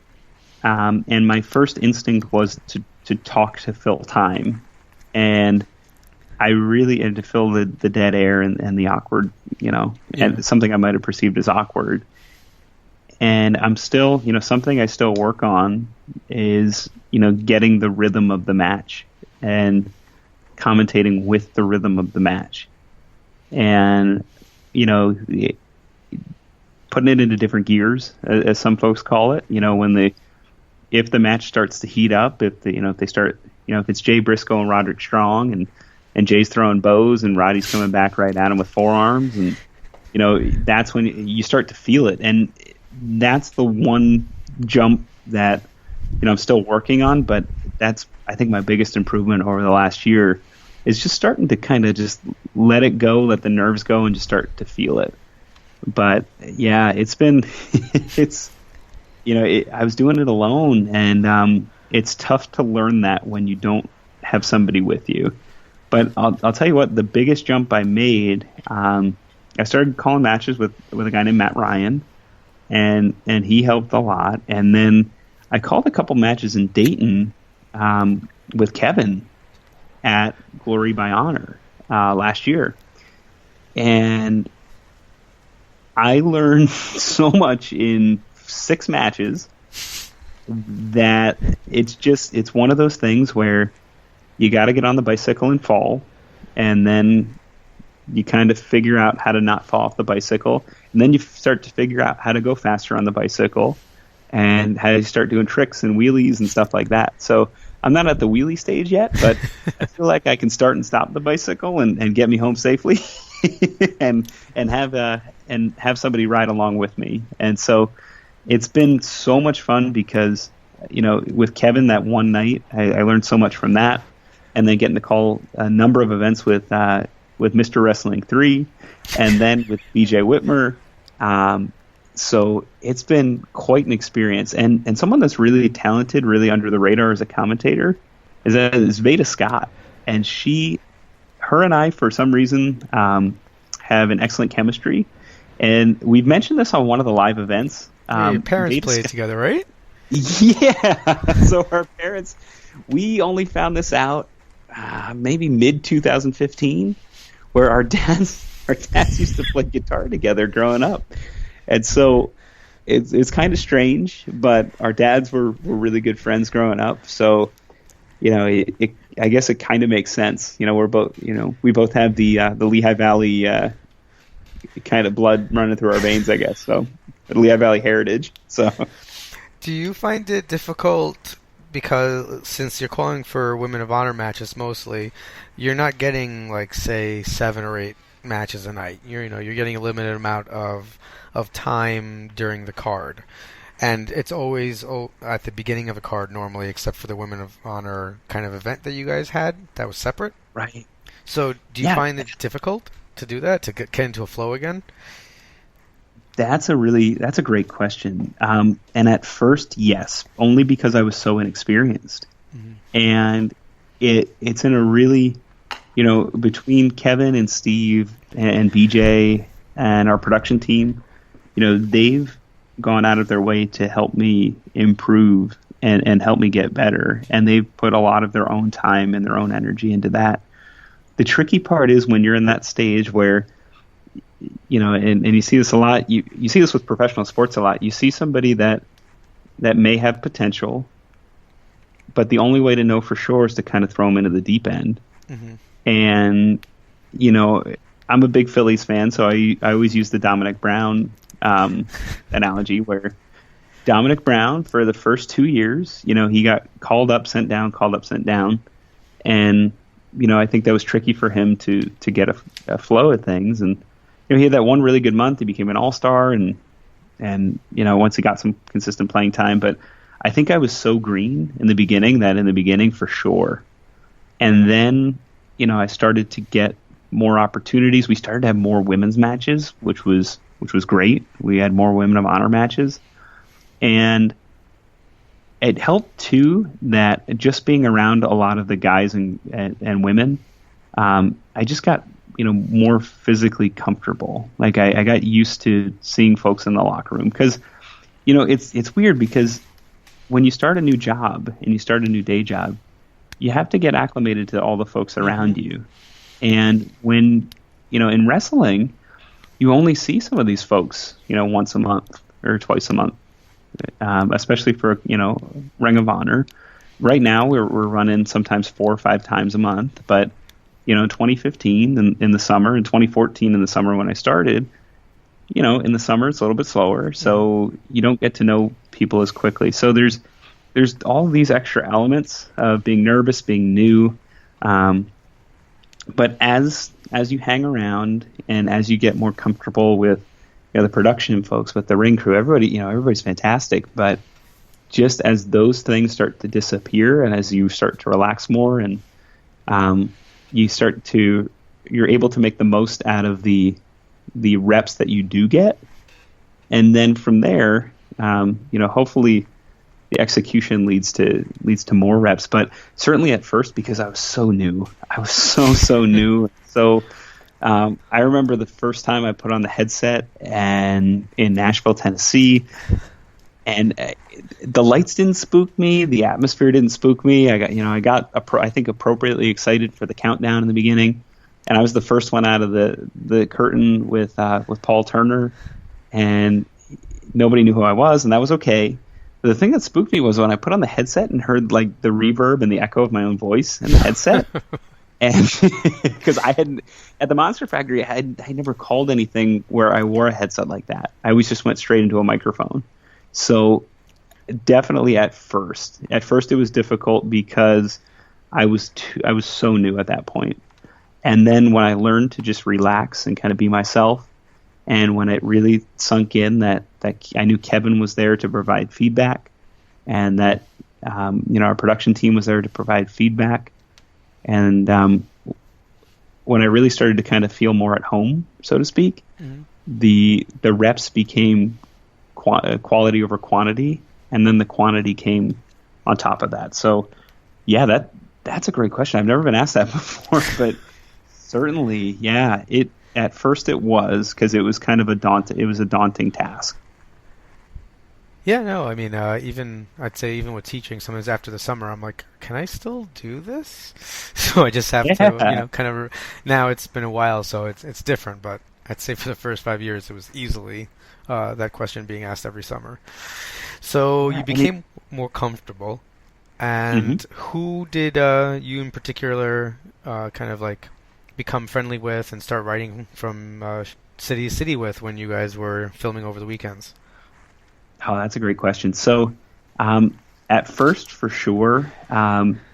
and my first instinct was to talk to fill time, and I really had to fill the dead air and the awkward, and something I might have perceived as awkward. And I'm still, something I still work on is, getting the rhythm of the match and commentating with the rhythm of the match. And, putting it into different gears, as some folks call it, if the match starts to heat up, if they start, if it's Jay Briscoe and Roderick Strong and Jay's throwing bows and Roddy's coming back right at him with forearms, and, that's when you start to feel it. And that's the one jump that, I'm still working on, but that's, I think, my biggest improvement over the last year is just starting to kind of just let it go, let the nerves go, and just start to feel it. But yeah, it's been, I was doing it alone, and it's tough to learn that when you don't have somebody with you. But I'll tell you what, the biggest jump I made, I started calling matches with a guy named Matt Ryan, and he helped a lot. And then I called a couple matches in Dayton with Kevin at Glory by Honor last year. And I learned so much in 6 matches that it's one of those things where you got to get on the bicycle and fall, and then you kind of figure out how to not fall off the bicycle, and then you start to figure out how to go faster on the bicycle and how to start doing tricks and wheelies and stuff like that. So I'm not at the wheelie stage yet, but I feel like I can start and stop the bicycle and get me home safely and have somebody ride along with me. And so it's been so much fun because, with Kevin that one night, I learned so much from that, and then getting to call a number of events with Mr. Wrestling 3 and then with BJ Whitmer. So it's been quite an experience. And someone that's really talented, really under the radar as a commentator is Veda Scott. And her and I, for some reason, have an excellent chemistry. And we've mentioned this on one of the live events. Your parents played together, right? Yeah. So our parents, we only found this out maybe mid-2015, where our dads used to play guitar together growing up. And so it's kind of strange, but our dads were really good friends growing up. So, I guess it kind of makes sense. We're both, we both have the Lehigh Valley kind of blood running through our veins, I guess. So, the Lehigh Valley heritage. So, do you find it difficult because since you're calling for Women of Honor matches mostly, you're not getting like say 7 or 8 matches a night. You're getting a limited amount of time during the card, and it's always at the beginning of a card normally, except for the Women of Honor kind of event that you guys had that was separate. Right. So do you find it difficult to do that, to get into a flow again? That's a great question. And at first, yes, only because I was so inexperienced. Mm-hmm. And it's in a really, between Kevin and Steve and BJ and our production team, they've gone out of their way to help me improve and help me get better. And they've put a lot of their own time and their own energy into that. The tricky part is when you're in that stage where, and you see this a lot, you see this with professional sports a lot. You see somebody that may have potential, but the only way to know for sure is to kind of throw them into the deep end. Mm-hmm. And, I'm a big Phillies fan, so I always use the Dominic Brown analogy, where Dominic Brown, for the first 2 years, he got called up, sent down. And, I think that was tricky for him to get a flow of things. And, he had that one really good month. He became an all-star and once he got some consistent playing time. But I think I was so green in the beginning for sure. And then, I started to get more opportunities. We started to have more women's matches, which was great. We had more Women of Honor matches. And it helped, too, that just being around a lot of the guys and women, I just got, more physically comfortable. Like I got used to seeing folks in the locker room. Because, it's weird because when you start a new job and you start a new day job, you have to get acclimated to all the folks around you. And when, in wrestling, you only see some of these folks, once a month. or twice a month, especially for, Ring of Honor. Right now, we're running sometimes 4 or 5 times a month, but, in 2015 in the summer, and 2014 in the summer when I started, in the summer it's a little bit slower, so you don't get to know people as quickly. So there's all these extra elements of being nervous, being new. But as you hang around and as you get more comfortable with the production folks, with the ring crew, everybody's fantastic. But just as those things start to disappear and as you start to relax more and you're able to make the most out of the reps that you do get, and then from there, hopefully the execution leads to more reps. But certainly at first, because I was so new, I was so new. So I remember the first time I put on the headset and in Nashville, Tennessee, and the lights didn't spook me, the atmosphere didn't spook me. I got I think appropriately excited for the countdown in the beginning, and I was the first one out of the curtain with Paul Turner, and nobody knew who I was, and that was okay. But the thing that spooked me was when I put on the headset and heard like the reverb and the echo of my own voice in the headset. And because I hadn't, at the Monster Factory, I never called anything where I wore a headset like that. I always just went straight into a microphone. So definitely at first it was difficult because I was so new at that point. And then when I learned to just relax and kind of be myself, and when it really sunk in that I knew Kevin was there to provide feedback, and that our production team was there to provide feedback, and when I really started to kind of feel more at home, so to speak, the reps became quality over quantity, and then the quantity came on top of that. So, yeah, that's a great question. I've never been asked that before, but certainly, yeah, at first it was, because it was kind of a daunting task. Yeah, no, I mean, I'd say even with teaching, sometimes after the summer, I'm like, can I still do this? So I just have to, kind of, now it's been a while, so it's different, but I'd say for the first 5 years, it was easily that question being asked every summer. So you became more comfortable, and who did you in particular kind of like become friendly with and start writing from city to city with when you guys were filming over the weekends? Oh, that's a great question. So at first, for sure,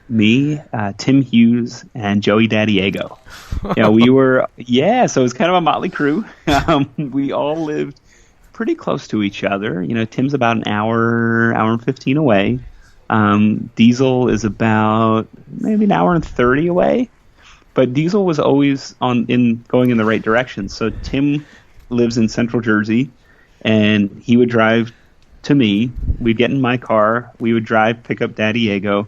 me, Tim Hughes, and Joey Daddiego. We were, so it was kind of a motley crew. We all lived pretty close to each other. Tim's about an hour and 15 away. Diesel is about maybe an hour and 30 away. But Diesel was always going in the right direction. So Tim lives in Central Jersey, and he would drive to me. We'd get in my car. We would drive, pick up Daddiego.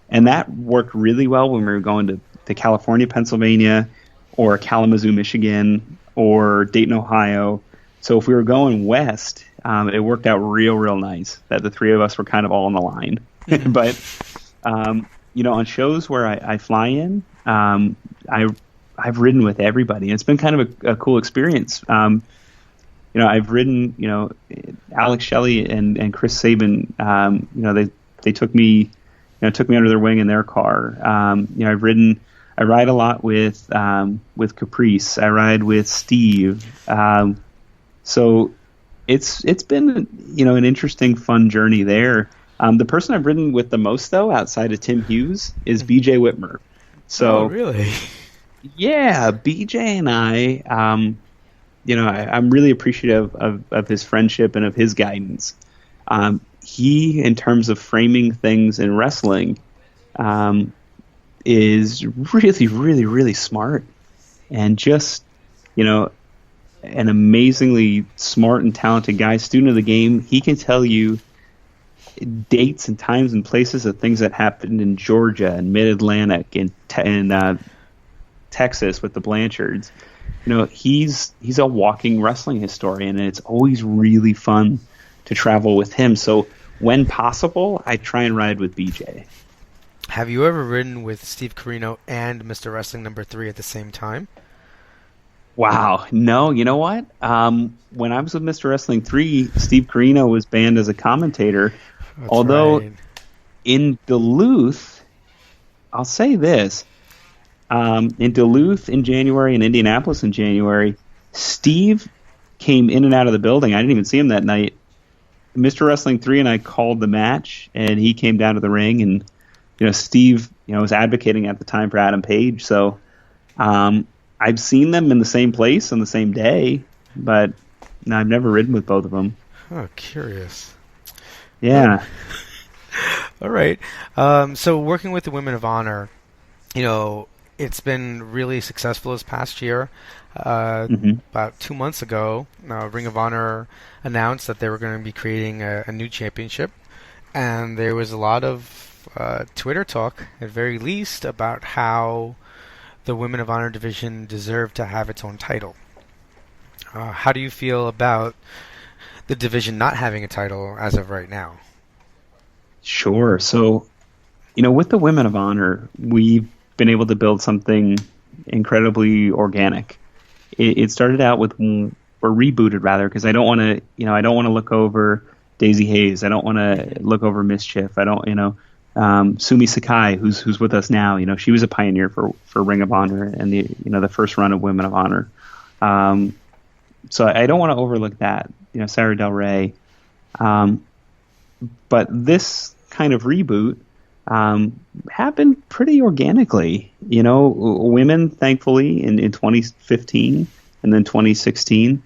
And that worked really well when we were going to California, Pennsylvania, or Kalamazoo, Michigan, or Dayton, Ohio. So if we were going west, it worked out real nice that the three of us were kind of all on the line. But, on shows where I fly in, I've ridden with everybody. It's been kind of a cool experience. I've ridden, Alex Shelley and Chris Sabin. They took me under their wing in their car. I ride a lot with Caprice. I ride with Steve. So it's been an interesting, fun journey there. The person I've ridden with the most, though, outside of Tim Hughes, is BJ Whitmer. So really, yeah, BJ and I, I'm really appreciative of his friendship and of his guidance. He, in terms of framing things in wrestling, is really smart, and just an amazingly smart and talented guy, student of the game. He can tell you dates and times and places of things that happened in Georgia and Mid-Atlantic and Texas with the Blanchards. He's a walking wrestling historian, and it's always really fun to travel with him. So when possible, I try and ride with BJ. Have you ever ridden with Steve Corino and Mr. Wrestling number 3 at the same time? Wow. No, you know what? When I was with Mr. Wrestling 3, Steve Carino was banned as a commentator. That's Although right. in Duluth, I'll say this. In Duluth in January and Indianapolis in January, Steve came in and out of the building. I didn't even see him that night. Mr. Wrestling 3 and I called the match, and he came down to the ring, and Steve was advocating at the time for Adam Page. So I've seen them in the same place on the same day, but no, I've never ridden with both of them. Oh, curious. Yeah. All right. So working with the Women of Honor, it's been really successful this past year. About 2 months ago, Ring of Honor announced that they were going to be creating a new championship, and there was a lot of Twitter talk, at very least, about how the Women of Honor division deserved to have its own title. How do you feel about the division not having a title as of right now? Sure. So, with the Women of Honor, we've been able to build something incredibly organic. It started out with, or rebooted rather, because I don't want to look over Daisy Hayes. I don't want to look over Mischief. I don't, Sumi Sakai, who's with us now. She was a pioneer for Ring of Honor and the first run of Women of Honor. So I don't want to overlook that. Sarah Del Rey. But this kind of reboot happened pretty organically. Women, thankfully, in 2015 and then 2016,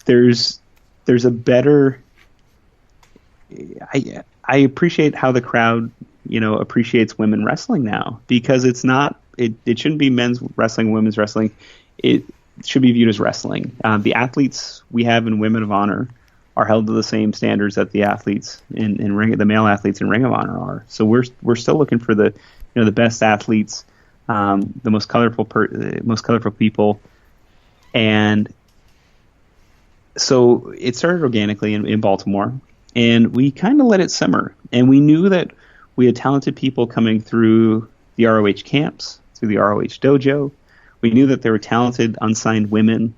there's a better. I appreciate how the crowd, appreciates women wrestling now, because it's not. It shouldn't be men's wrestling, women's wrestling. It should be viewed as wrestling. The athletes we have in Women of Honor are held to the same standards that the athletes in the male athletes in Ring of Honor are. So we're still looking for the best athletes, the most colorful people, and so it started organically in Baltimore, and we kind of let it simmer. And we knew that we had talented people coming through the ROH camps, through the ROH dojo. We knew that there were talented unsigned women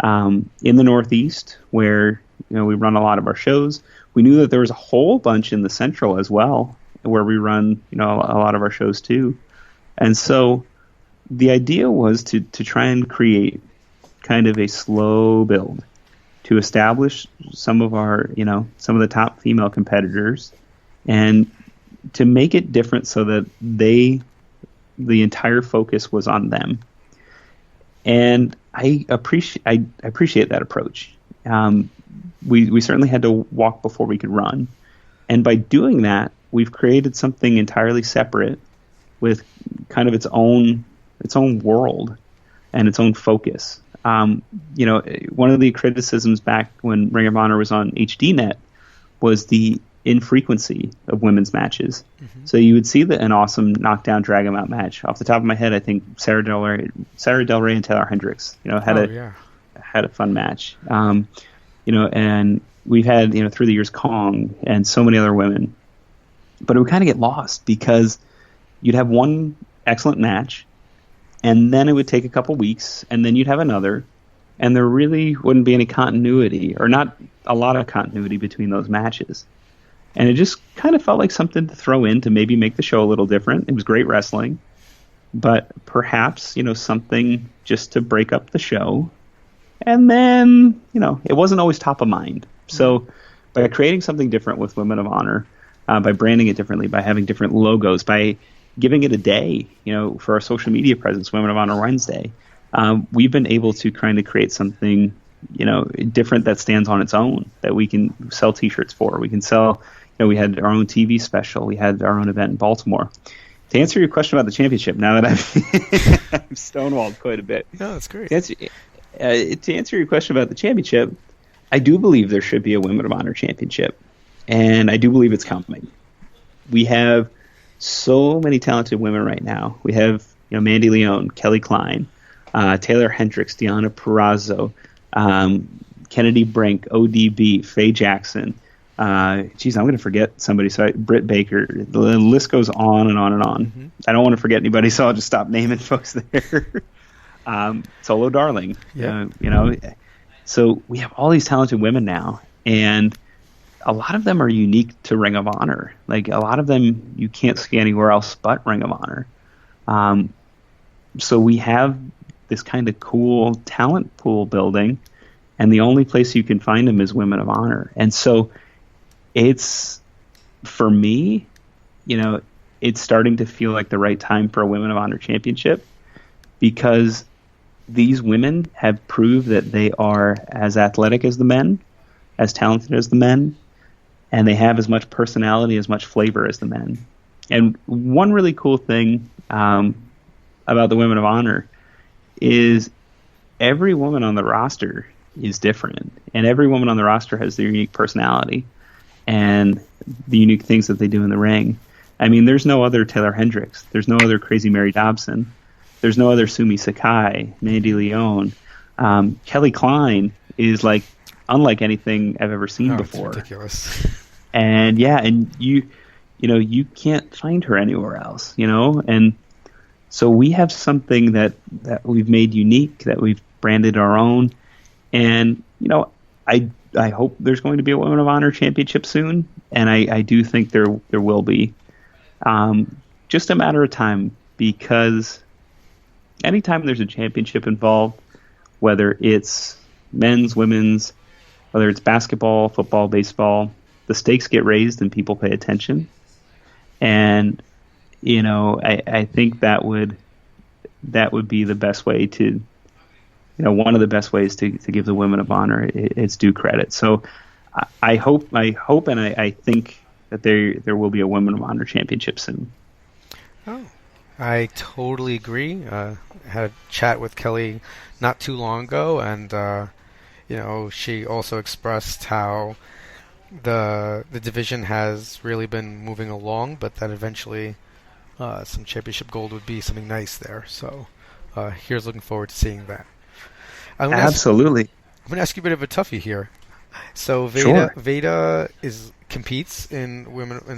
in the Northeast, where we run a lot of our shows. We knew that there was a whole bunch in the Central as well, where we run a lot of our shows too. And so the idea was to try and create kind of a slow build to establish some of the top female competitors, and to make it different so that the entire focus was on them. And I appreciate that approach. We certainly had to walk before we could run, and by doing that, we've created something entirely separate with kind of its own world and its own focus. One of the criticisms back when Ring of Honor was on HDNet was the infrequency of women's matches. Mm-hmm. So you would see an awesome knockdown, drag 'em out match. Off the top of my head, I think Sarah Del Rey and Taylor Hendricks, had a fun match. And we've had, through the years, Kong and so many other women. But it would kind of get lost because you'd have one excellent match, and then it would take a couple weeks, and then you'd have another, and there really wouldn't be any continuity, or not a lot of continuity between those matches. And it just kind of felt like something to throw in to maybe make the show a little different. It was great wrestling, but perhaps, something just to break up the show. And then, it wasn't always top of mind. So by creating something different with Women of Honor, by branding it differently, by having different logos, by giving it a day, for our social media presence, Women of Honor Wednesday, we've been able to kind of create something, different that stands on its own, that we can sell T-shirts for. We can sell, we had our own TV special. We had our own event in Baltimore. To answer your question about the championship, now that I've stonewalled quite a bit. No, that's great. To answer your question about the championship, I do believe there should be a Women of Honor championship, and I do believe it's coming. We have so many talented women right now. We have Mandy Leone, Kelly Klein, Taylor Hendricks, Deanna Purrazzo, Kennedy Brink, ODB, Faye Jackson. I'm going to forget somebody. So Britt Baker. The list goes on and on and on. Mm-hmm. I don't want to forget anybody, so I'll just stop naming folks there. Solo Darling. Yeah. So we have all these talented women now, and a lot of them are unique to Ring of Honor. Like, a lot of them you can't see anywhere else but Ring of Honor. So we have this kind of cool talent pool building, and the only place you can find them is Women of Honor. And so it's, for me, it's starting to feel like the right time for a Women of Honor championship, because these women have proved that they are as athletic as the men, as talented as the men, and they have as much personality, as much flavor as the men. And one really cool thing about the Women of Honor is every woman on the roster is different, and every woman on the roster has their unique personality and the unique things that they do in the ring. I mean, there's no other Taylor Hendricks. There's no other Crazy Mary Dobson. There's no other Sumi Sakai, Mandy Leon. Kelly Klein is like unlike anything I've ever seen before. It's ridiculous. And you can't find her anywhere else, and so we have something that we've made unique, that we've branded our own. And, I hope there's going to be a Women of Honor championship soon. And I do think there will be. Just a matter of time, because anytime there's a championship involved, whether it's men's, women's, whether it's basketball, football, baseball, the stakes get raised and people pay attention. And, I think that would be the best way to, one of the best ways to give the Women of Honor its due credit. So I hope and I think that there will be a Women of Honor championship soon. Oh, I totally agree. Had a chat with Kelly not too long ago, and she also expressed how the division has really been moving along, but that eventually some championship gold would be something nice there. So here's looking forward to seeing that. Absolutely. I'm going to ask you a bit of a toughie here. So Veda competes in the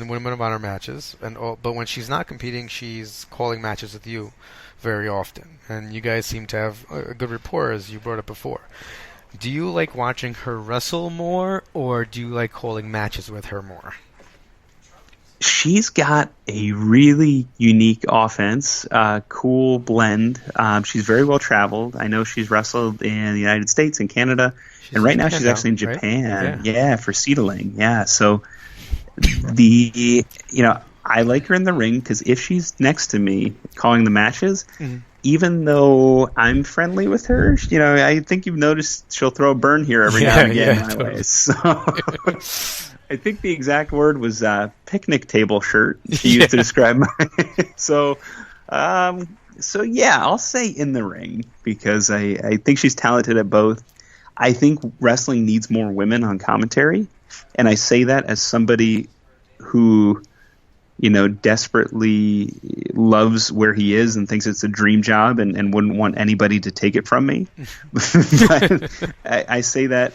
Women of Honor matches, but when she's not competing, she's calling matches with you very often, and you guys seem to have a good rapport, as you brought up before. Do you like watching her wrestle more, or do you like calling matches with her more? She's got a really unique offense, cool blend. She's very well traveled. I know she's wrestled in the United States and Canada, and right now she's actually in Japan. Right? Yeah, for Seedling. Yeah, so I like her in the ring, because if she's next to me calling the matches, even though I'm friendly with her, I think you've noticed she'll throw a burn here every now and again my way. So I think the exact word was picnic table shirt she used to describe mine. So I'll say in the ring, because I think she's talented at both. I think wrestling needs more women on commentary, and I say that as somebody who desperately loves where he is and thinks it's a dream job and wouldn't want anybody to take it from me. But I say that,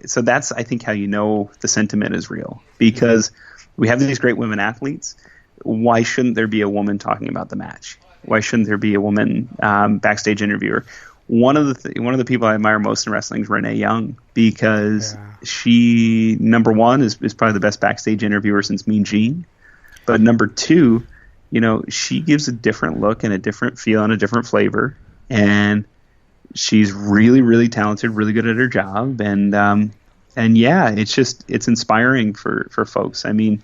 so that's, I think, how the sentiment is real, because we have these great women athletes. Why shouldn't there be a woman talking about the match? Why shouldn't there be a woman backstage interviewer? One of the people I admire most in wrestling is Renee Young, because she, number one, is probably the best backstage interviewer since Mean Gene. But number two, she gives a different look and a different feel and a different flavor. And she's really, really talented, really good at her job. And it's inspiring for folks. I mean,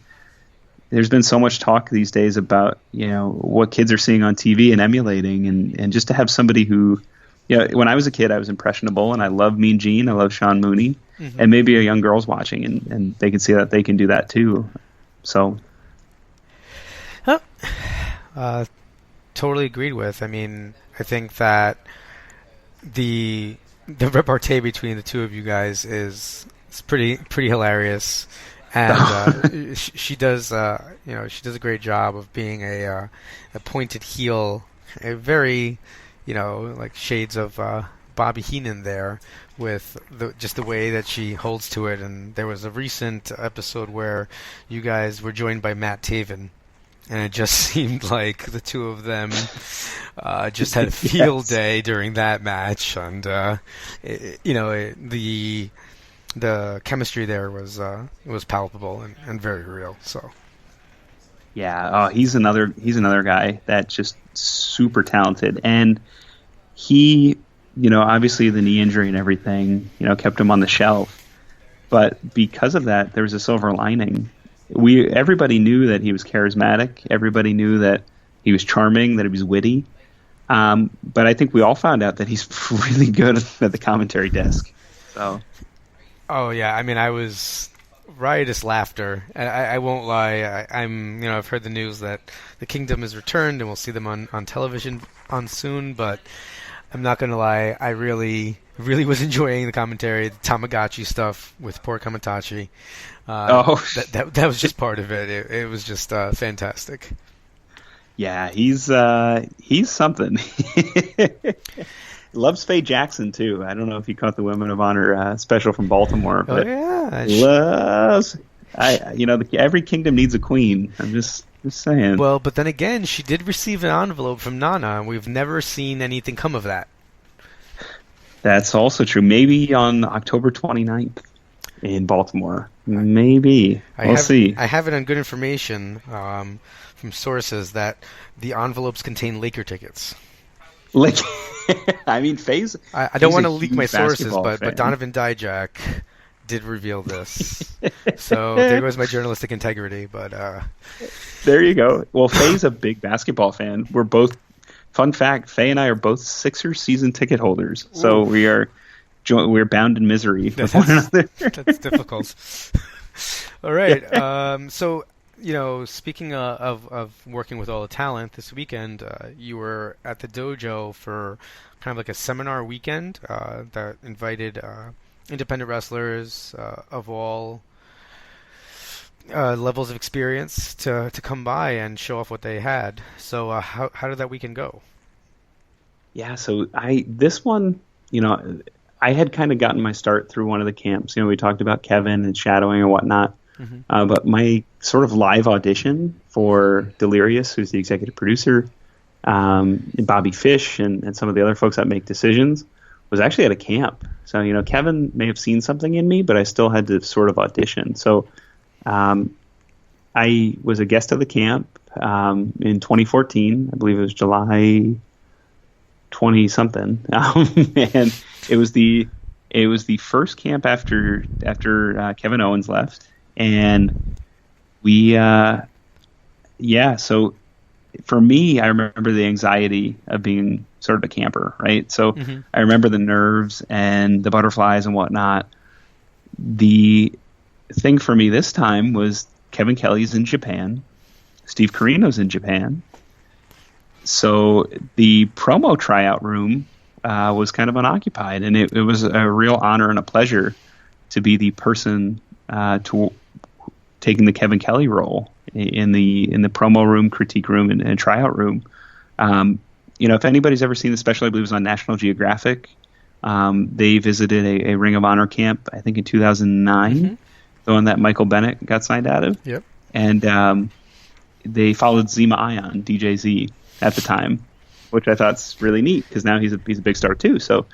there's been so much talk these days about, what kids are seeing on TV and emulating. And just to have somebody who, when I was a kid, I was impressionable, and I loved Mean Gene. I love Sean Mooney. And maybe a young girl's watching, and they can see that they can do that too. So... totally agreed with. I mean, I think that the repartee between the two of you guys is pretty hilarious, and she does she does a great job of being a pointed heel, a very like shades of Bobby Heenan there, with just the way that she holds to it. And there was a recent episode where you guys were joined by Matt Taven. and it just seemed like the two of them just had a field day during that match, and the chemistry there was palpable and very real. So. Yeah, he's another guy that's just super talented, and he, obviously the knee injury and everything, kept him on the shelf. But because of that, there was a silver lining. Everybody knew that he was charismatic. Everybody knew that he was charming, that he was witty. But I think we all found out that he's really good at the commentary desk. So. Oh yeah, I mean, I was riotous laughter. I won't lie. I've heard the news that the Kingdom has returned and we'll see them on television soon. But I'm not going to lie. I really was enjoying the commentary, the Tamagotchi stuff with poor Kamatachi. That was just part of it. It was just fantastic. Yeah, he's something. Loves Faye Jackson too. I don't know if you caught the Women of Honor special from Baltimore, but loves. Every kingdom needs a queen. I'm just saying. Well, but then again, she did receive an envelope from Nana, and we've never seen anything come of that. That's also true. Maybe on October 29th in Baltimore. Maybe. We'll see. I have it on good information from sources that the envelopes contain Laker tickets. I mean, FaZe. I don't want to leak my sources, but Donovan Dijak did reveal this. So there goes my journalistic integrity. But there you go. Well, Faye's a big basketball fan. We're both. Fun fact: Faye and I are both Sixers season ticket holders, so we're bound in misery with one another. That's difficult. All right. So. Speaking of working with all the talent, this weekend you were at the dojo for kind of like a seminar weekend that invited independent wrestlers of all levels of experience to come by and show off what they had. So how did that weekend go? Yeah, so this one, I had kind of gotten my start through one of the camps. We talked about Kevin and shadowing and whatnot. Mm-hmm. But my sort of live audition for Delirious, who's the executive producer, Bobby Fish, and some of the other folks that make decisions, was actually at a camp. So, Kevin may have seen something in me, but I still had to sort of audition. So I was a guest of the camp in 2014. I believe it was July 20-something. And it was the first camp after Kevin Owens left. And so for me, I remember the anxiety of being sort of a camper, right? So I remember the nerves and the butterflies and whatnot. The thing for me this time was Kevin Kelly's in Japan, Steve Corino's in Japan. So the promo tryout room was kind of unoccupied, and it was a real honor and a pleasure to be the person taking the Kevin Kelly role in the promo room, critique room, and tryout room. If anybody's ever seen the special, I believe it was on National Geographic. They visited a Ring of Honor camp, I think in 2009, the one that Michael Bennett got signed out of. Yep. And they followed Zema Ion, DJ Z, at the time, which I thought's really neat because now he's a big star too. So,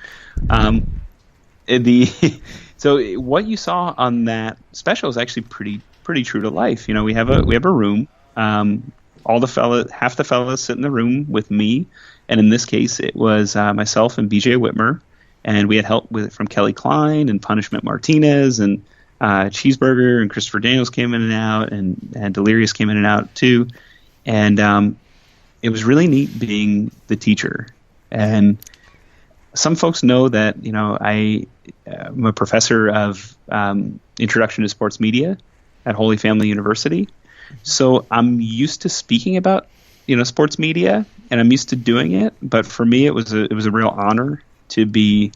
so what you saw on that special is actually pretty true to life. We have a room. Half the fellas sit in the room with me, and in this case, it was myself and BJ Whitmer, and we had help from Kelly Klein and Punishment Martinez and Cheeseburger and Christopher Daniels came in and out, and Delirious came in and out too, and it was really neat being the teacher. And some folks know that I'm a professor of Introduction to Sports Media at Holy Family University. So I'm used to speaking about, sports media, and I'm used to doing it. But for me, it was a real honor to be,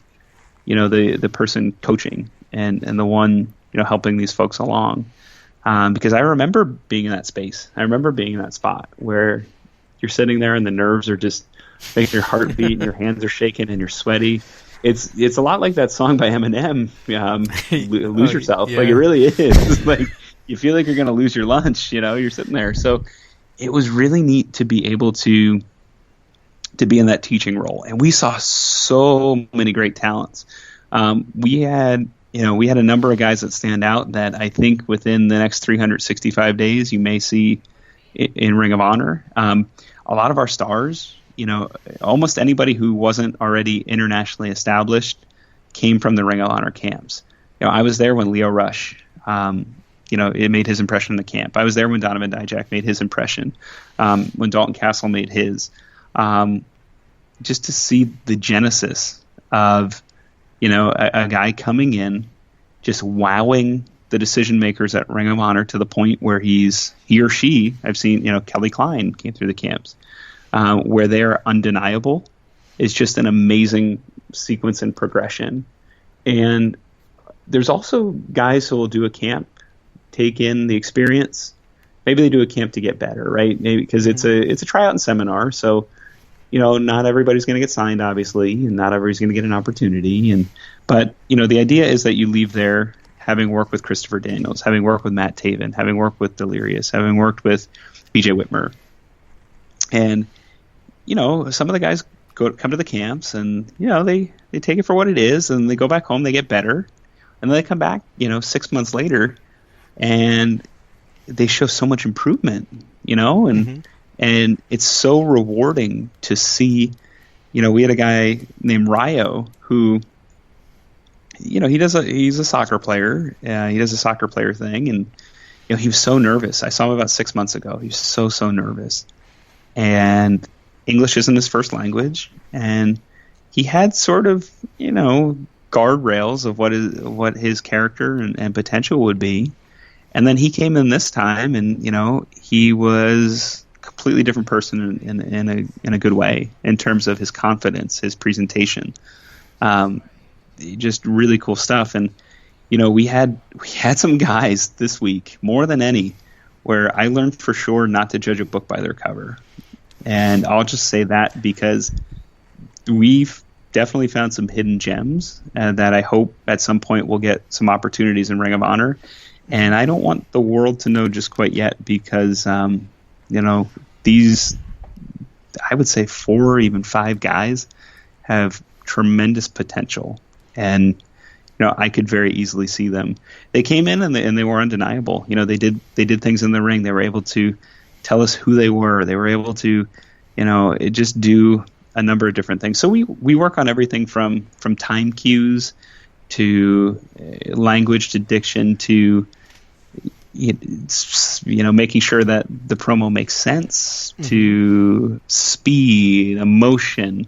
the person coaching and the one, helping these folks along. Because I remember being in that space. I remember being in that spot where you're sitting there and the nerves are just making your heart beat and your hands are shaking and you're sweaty. It's a lot like that song by Eminem, Lose Yourself. Yeah. Like, it really is. Like, you feel like you're going to lose your lunch, you're sitting there. So it was really neat to be able to be in that teaching role. And we saw so many great talents. We had a number of guys that stand out that I think within the next 365 days you may see in Ring of Honor. A lot of our stars, almost anybody who wasn't already internationally established came from the Ring of Honor camps. I was there when Leo Rush, it made his impression in the camp. I was there when Donovan Dijak made his impression, when Dalton Castle made his. Just to see the genesis of, a guy coming in, just wowing the decision makers at Ring of Honor to the point where he or she, I've seen, Kelly Klein came through the camps, where they're undeniable. It's just an amazing sequence and progression. And there's also guys who will do a camp, take in the experience. Maybe they do a camp to get better, right? Maybe because it's a tryout and seminar. So, not everybody's going to get signed, obviously, and not everybody's going to get an opportunity. But the idea is that you leave there having worked with Christopher Daniels, having worked with Matt Taven, having worked with Delirious, having worked with BJ Whitmer. And, some of the guys come to the camps and, they take it for what it is, and they go back home, they get better. And then they come back, 6 months later, and they show so much improvement, and it's so rewarding to see. We had a guy named Ryo who, he's a soccer player. He does a soccer player thing, and he was so nervous. I saw him about 6 months ago. He was so nervous, and English isn't his first language, and he had sort of guardrails of what his character and potential would be. And then he came in this time, and he was a completely different person in a good way in terms of his confidence, his presentation, just really cool stuff. And we had some guys this week, more than any, where I learned for sure not to judge a book by their cover. And I'll just say that because we've definitely found some hidden gems that I hope at some point we'll get some opportunities in Ring of Honor. And I don't want the world to know just quite yet because, these, I would say 4 or even 5 guys have tremendous potential. And, I could very easily see them. They came in and they were undeniable. They did things in the ring. They were able to tell us who they were. They were able to, just do a number of different things. So we work on everything from time cues to language to diction to making sure that the promo makes sense, to speed, emotion,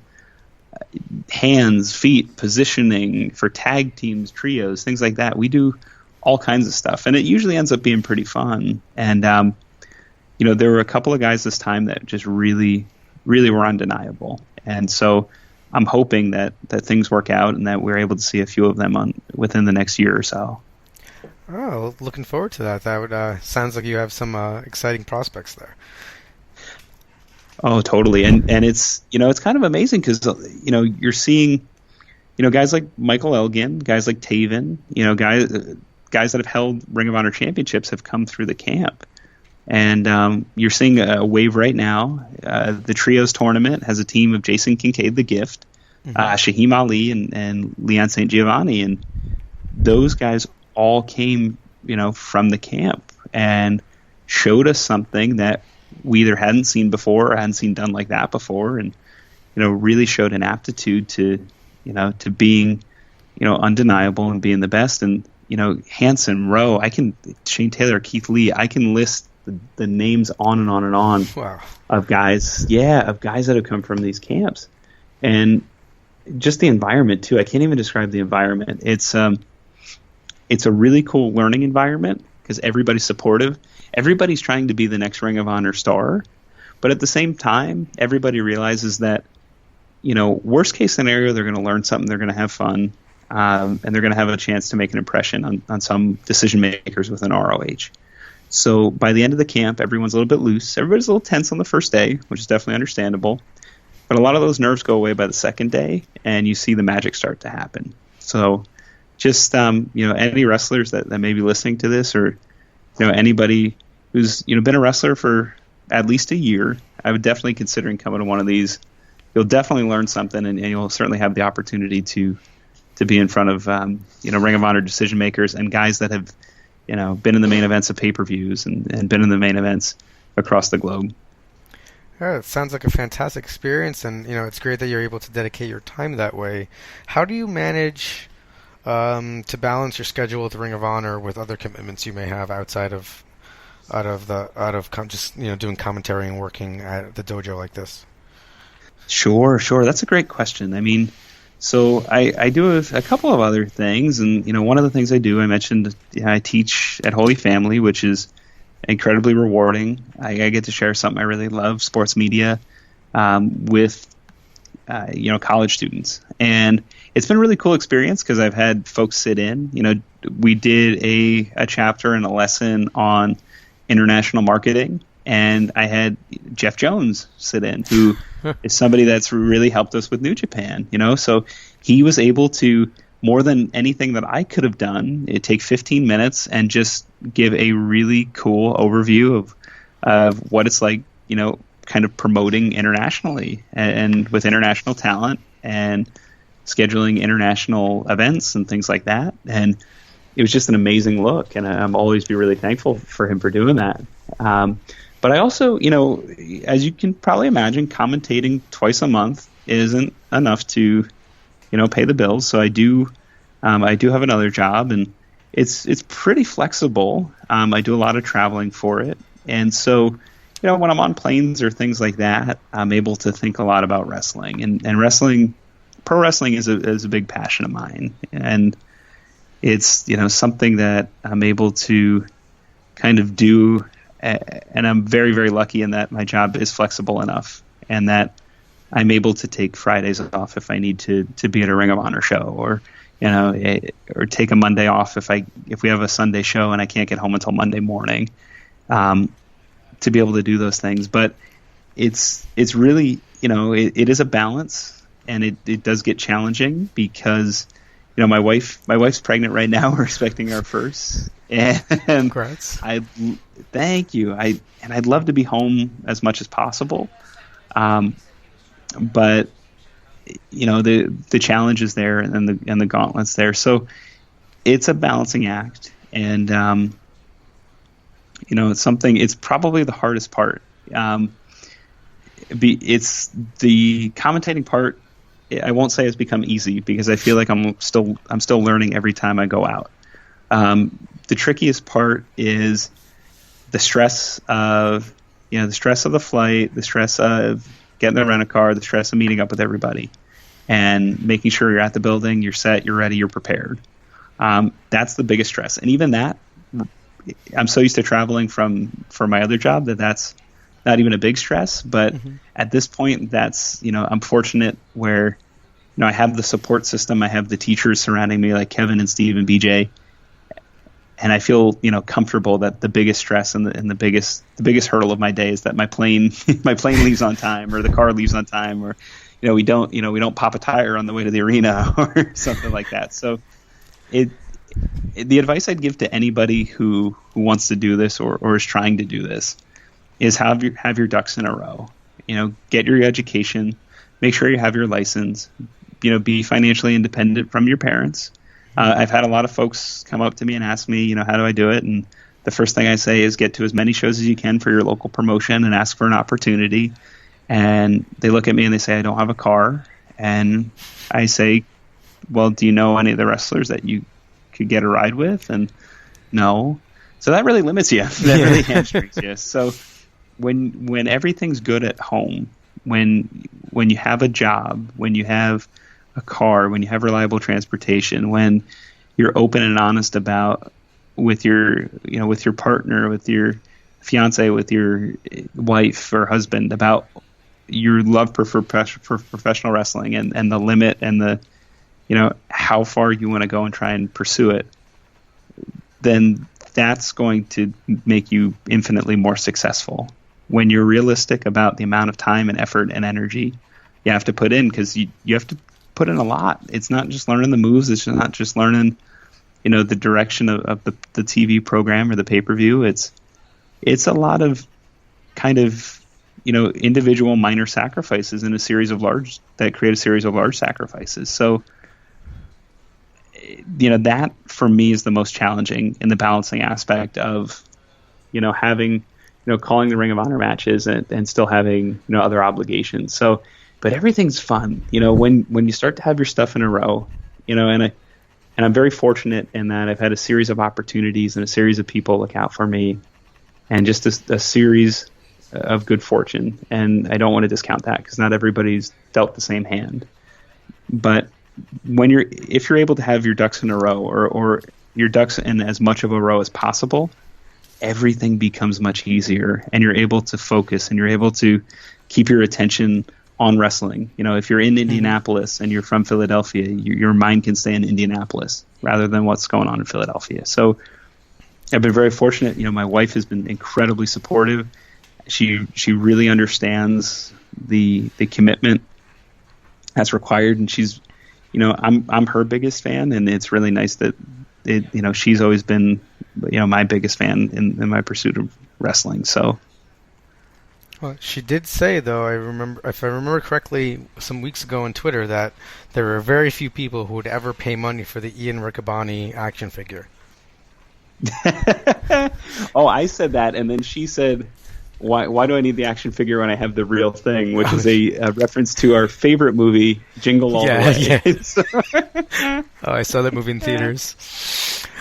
hands, feet, positioning for tag teams, trios, things like that. We do all kinds of stuff, and it usually ends up being pretty fun. And there were a couple of guys this time that just really, really were undeniable. And so I'm hoping that things work out and that we're able to see a few of them within the next year or so. Oh, looking forward to that. That would sounds like you have some exciting prospects there. Oh, totally. And it's it's kind of amazing because you're seeing guys like Michael Elgin, guys like Taven, guys that have held Ring of Honor championships have come through the camp. And you're seeing a wave right now. The Trios tournament has a team of Jason Kincaid, the Gift, Shaheem Ali, and Leon St. Giovanni. And those guys all came, from the camp and showed us something that we either hadn't seen before or hadn't seen done like that before. And, really showed an aptitude to being, undeniable and being the best. And, Hanson, Rowe, Shane Taylor, Keith Lee, I can list the names on and on and on. Wow. of guys that have come from these camps. And just the environment too. I can't even describe the environment. It's a really cool learning environment because everybody's supportive. Everybody's trying to be the next Ring of Honor star, but at the same time, everybody realizes that, worst case scenario, they're going to learn something, they're going to have fun, and they're going to have a chance to make an impression on some decision makers within ROH. So by the end of the camp, everyone's a little bit loose. Everybody's a little tense on the first day, which is definitely understandable. But a lot of those nerves go away by the second day, and you see the magic start to happen. So just, any wrestlers that may be listening to this, or, anybody who's, been a wrestler for, at least a year, I would definitely considering coming to one of these. You'll definitely learn something, and you'll certainly have the opportunity to be in front of Ring of Honor decision makers and guys that have been in the main events of pay-per-views and been in the main events across the globe. Yeah, it sounds like a fantastic experience, and it's great that you're able to dedicate your time that way. How do you manage to balance your schedule with Ring of Honor with other commitments you may have outside of just doing commentary and working at the dojo like this? Sure. That's a great question. I mean, so I do a couple of other things, and one of the things I do, I mentioned, I teach at Holy Family, which is incredibly rewarding. I get to share something I really love, sports media, with college students, and it's been a really cool experience because I've had folks sit in. We did a chapter and a lesson on international marketing, and I had Jeff Jones sit in, who is somebody that's really helped us with New Japan, so he was able to, more than anything that I could have done, it take 15 minutes and just give a really cool overview of what it's like, kind of promoting internationally and with international talent and scheduling international events and things like that. And it was just an amazing look, and I'm always be really thankful for him for doing that. But I also, as you can probably imagine, commentating twice a month isn't enough to, pay the bills. So I do have another job, and it's pretty flexible. I do a lot of traveling for it. And so, when I'm on planes or things like that, I'm able to think a lot about wrestling, and wrestling, pro wrestling is a big passion of mine. And it's, something that I'm able to kind of do. And I'm very, very lucky in that my job is flexible enough, and that I'm able to take Fridays off if I need to be at a Ring of Honor show, or or take a Monday off if we have a Sunday show and I can't get home until Monday morning, to be able to do those things. But it's really, it is a balance, and it does get challenging because my wife's pregnant right now. We're expecting our first. And congrats. Thank you. I'd love to be home as much as possible. But the challenge is there, and the gauntlet's there. So it's a balancing act, and it's probably the hardest part. It's the commentating part. I won't say it's become easy, because I feel like I'm still learning every time I go out. The trickiest part is the stress of the flight, the stress of getting the rent-a-car, the stress of meeting up with everybody, and making sure you're at the building, you're set, you're ready, you're prepared. That's the biggest stress. And even that, I'm so used to traveling for my other job that's not even a big stress. But at this point, that's, I'm fortunate where, I have the support system. I have the teachers surrounding me, like Kevin and Steve and BJ. And I feel, comfortable that the biggest stress and the biggest hurdle of my day is that my plane leaves on time, or the car leaves on time, or, we don't pop a tire on the way to the arena or something like that. So the advice I'd give to anybody who wants to do this or is trying to do this is have your ducks in a row. Get your education, make sure you have your license, be financially independent from your parents. I've had a lot of folks come up to me and ask me, how do I do it? And the first thing I say is get to as many shows as you can for your local promotion and ask for an opportunity. And they look at me and they say, I don't have a car. And I say, well, do you know any of the wrestlers that you could get a ride with? And no. So that really limits you. That really hamstrings you. So when everything's good at home, when you have a job, when you have a car, when you have reliable transportation, when you're open and honest about with your partner, with your fiance, with your wife or husband about your love for professional wrestling and the limit and the, how far you want to go and try and pursue it, then that's going to make you infinitely more successful. When you're realistic about the amount of time and effort and energy you have to put in, because you have to put in a lot. It's not just learning the moves. It's not just learning, the direction of the TV program or the pay-per-view. It's a lot of kind of, individual minor sacrifices in a series of large sacrifices. So, that for me is the most challenging in the balancing aspect of, having, calling the Ring of Honor matches and still having, other obligations. So, but everything's fun, when you start to have your stuff in a row, and I'm very fortunate in that I've had a series of opportunities and a series of people look out for me, and just a series of good fortune. And I don't want to discount that because not everybody's dealt the same hand. But if you're able to have your ducks in a row, or your ducks in as much of a row as possible, everything becomes much easier, and you're able to focus, and you're able to keep your attention on wrestling. If you're in Indianapolis and you're from Philadelphia, your mind can stay in Indianapolis rather than what's going on in Philadelphia. So I've been very fortunate. My wife has been incredibly supportive. She really understands the commitment that's required, and she's, I'm her biggest fan, and it's really nice that she's always been, my biggest fan in my pursuit of wrestling. So. Well, she did say, though, if I remember correctly, some weeks ago on Twitter, that there are very few people who would ever pay money for the Ian Riccaboni action figure. Oh, I said that, and then she said, why do I need the action figure when I have the real thing, which is a reference to our favorite movie, Jingle All the Way. Yeah. Oh, I saw that movie in theaters.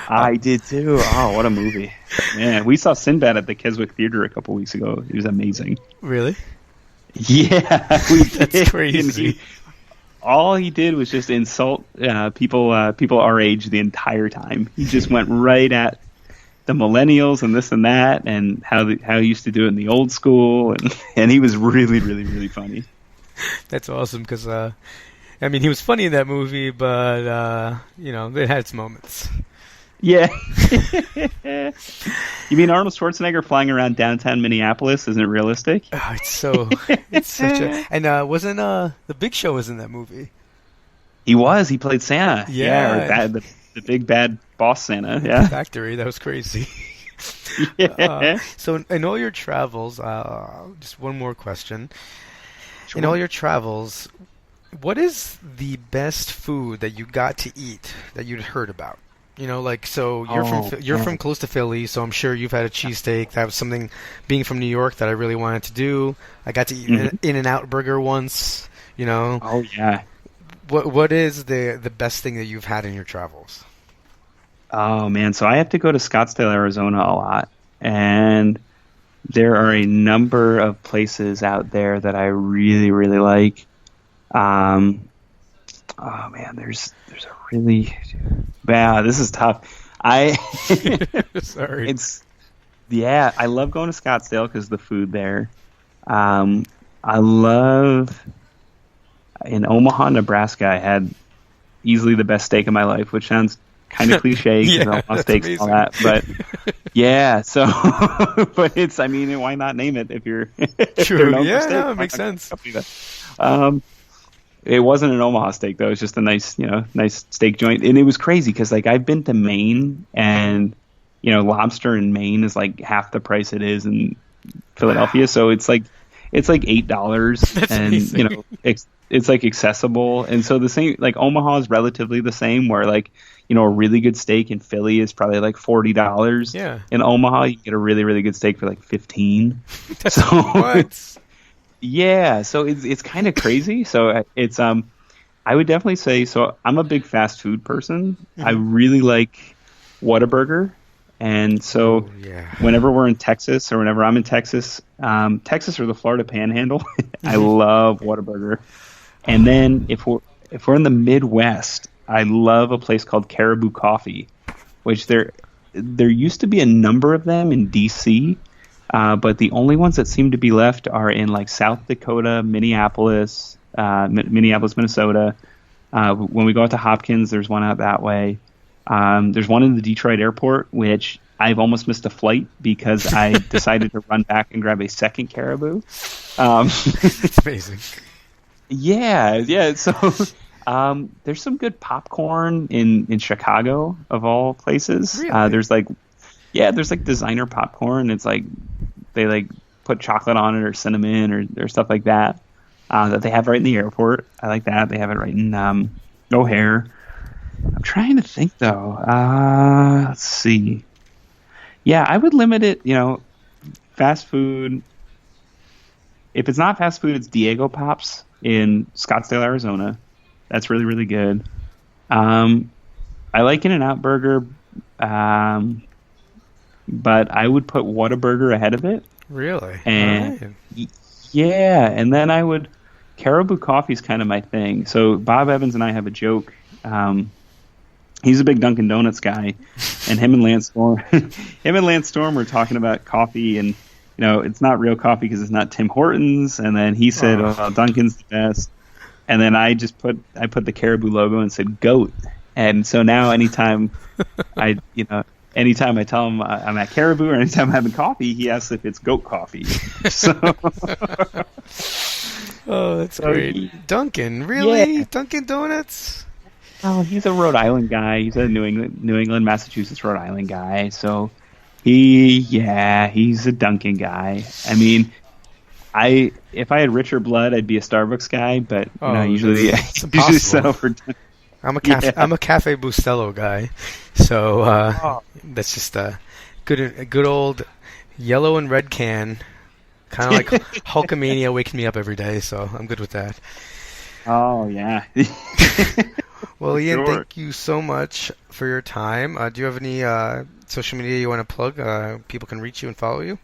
I did too. Oh, what a movie. Yeah, we saw Sinbad at the Keswick Theater a couple weeks ago. It was amazing. Really? Yeah, we did. That's crazy. All he did was just insult people our age the entire time. He just went right at the millennials and this and that, and how he used to do it in the old school, and he was really, really, really funny. That's awesome because, he was funny in that movie, but it had its moments. Yeah. You mean Arnold Schwarzenegger flying around downtown Minneapolis isn't realistic? Oh, it's such a... And wasn't the Big Show was in that movie? He was. He played Santa. Yeah. Or the big bad boss Santa. Yeah. Factory. That was crazy. Yeah. So in all your travels, just one more question. Sure. In all your travels, what is the best food that you got to eat that you'd heard about? You're from close to Philly, so I'm sure you've had a cheesesteak. That was something, being from New York, that I really wanted to do. I got to eat an In-N-Out burger once. Oh yeah. What is the best thing that you've had in your travels? Oh man, so I have to go to Scottsdale, Arizona a lot, and there are a number of places out there that I really, really like. Oh man, there's a really... Wow, this is tough. Sorry. I love going to Scottsdale because the food there. I love... In Omaha, Nebraska, I had easily the best steak of my life, which sounds kind of cliche because Omaha steaks and all that. But yeah, so... but it's, why not name it if you're... True, it makes sense. It wasn't an Omaha steak though. It was just a nice steak joint, and it was crazy because I've been to Maine, and lobster in Maine is like half the price it is in Philadelphia. Wow. So it's like $8, and amazing. It's like accessible, and so the same Omaha is relatively the same. Where a really good steak in Philly is probably like $40. Yeah. In Omaha, you get a really, really good steak for like $15. That's what? Yeah, so it's kind of crazy. So it's I would definitely say, so I'm a big fast food person. I really like Whataburger, and so whenever we're in Texas, or whenever I'm in Texas or the Florida Panhandle, I love Whataburger. And then if we're in the Midwest, I love a place called Caribou Coffee, which there used to be a number of them in DC. But the only ones that seem to be left are in South Dakota, Minneapolis, Minnesota. When we go out to Hopkins, there's one out that way. There's one in the Detroit airport, which I've almost missed a flight because I decided to run back and grab a second Caribou. It's amazing. Yeah. So there's some good popcorn in Chicago, of all places. Really? There's designer popcorn. It's they put chocolate on it or cinnamon or stuff like that that they have right in the airport. I like that. They have it right in O'Hare. I'm trying to think, though. Let's see. Yeah, I would limit it, fast food. If it's not fast food, it's Diego Pops in Scottsdale, Arizona. That's really, really good. I like In-N-Out Burger, but I would put Whataburger ahead of it. Really? And yeah, and then I would Caribou Coffee is kind of my thing. So Bob Evans and I have a joke. He's a big Dunkin' Donuts guy, and him and Lance Storm were talking about coffee, and it's not real coffee because it's not Tim Hortons. And then he said, "Oh, Dunkin's the best." And then I put the Caribou logo and said "Goat." And so now anytime I tell him I'm at Caribou or anytime I'm having coffee, he asks if it's goat coffee. So. Oh, that's great. Dunkin', really? Yeah. Dunkin' Donuts? Oh, he's a Rhode Island guy. He's a New England, Massachusetts, Rhode Island guy. So he's a Dunkin' guy. I mean, if I had richer blood, I'd be a Starbucks guy, but usually settle for Dunkin'. I'm a Cafe Bustelo guy, so that's just a good old yellow and red can, kind of like Hulkamania wakes me up every day, so I'm good with that. Oh yeah. Well, Ian, thank you so much for your time. Do you have any social media you want to plug? People can reach you and follow you.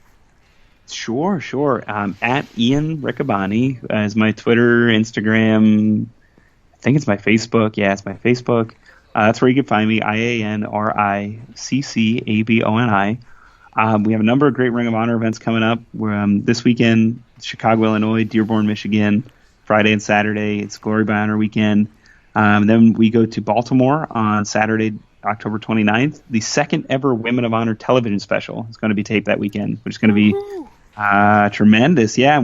Sure. At Ian Riccaboni is my Twitter, Instagram. I think it's my Facebook. Yeah, it's my Facebook. That's where you can find me, IanRiccaboni. We have a number of great Ring of Honor events coming up. We're, this weekend, Chicago, Illinois, Dearborn, Michigan. Friday and Saturday, it's Glory by Honor weekend. Then we go to Baltimore on Saturday, October 29th. The second ever Women of Honor television special is going to be taped that weekend, which is going to be tremendous. Yeah,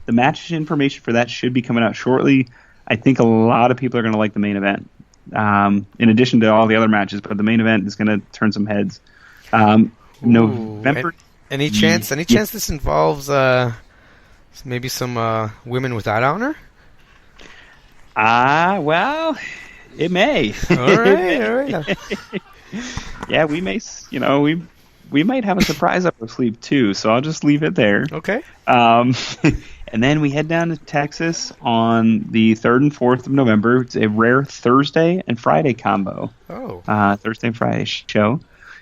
the match information for that should be coming out shortly. I think a lot of people are going to like the main event, in addition to all the other matches. But the main event is going to turn some heads. November. Any chance this involves maybe some women without honor? Well, it may. All right. Yeah, we may. We might have a surprise up our sleeve too. So I'll just leave it there. Okay. And then we head down to Texas on the 3rd and 4th of November. It's a rare Thursday and Friday combo. Oh. Thursday and Friday show.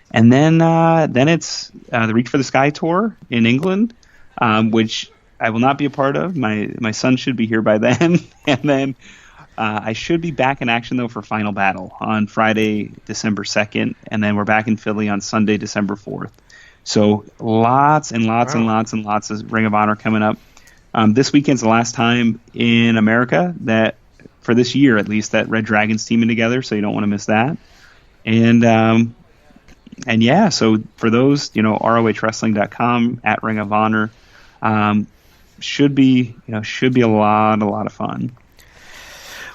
And then it's the Reach for the Sky tour in England, which I will not be a part of. My son should be here by then. And then I should be back in action, though, for Final Battle on Friday, December 2nd. And then we're back in Philly on Sunday, December 4th. So lots and lots and lots and lots of Ring of Honor coming up. This weekend's the last time in America that, for this year at least, that Red Dragon's teaming together, so you don't want to miss that. And yeah, so for those, ROHWrestling.com at Ring of Honor should be a lot of fun.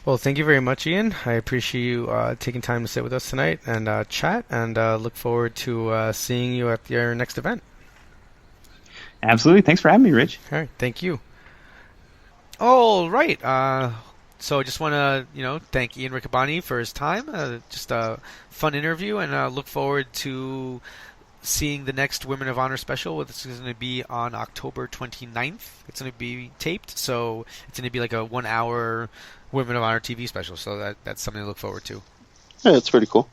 Well, thank you very much, Ian. I appreciate you taking time to sit with us tonight and chat, and look forward to seeing you at your next event. Absolutely. Thanks for having me, Rich. All right. Thank you. All right. So I just want to, thank Ian Riccaboni for his time. Just a fun interview, and look forward to seeing the next Women of Honor special, which is going to be on October 29th. It's going to be taped, so it's going to be like a 1-hour Women of Honor TV special. So that's something to look forward to. Yeah, it's pretty cool.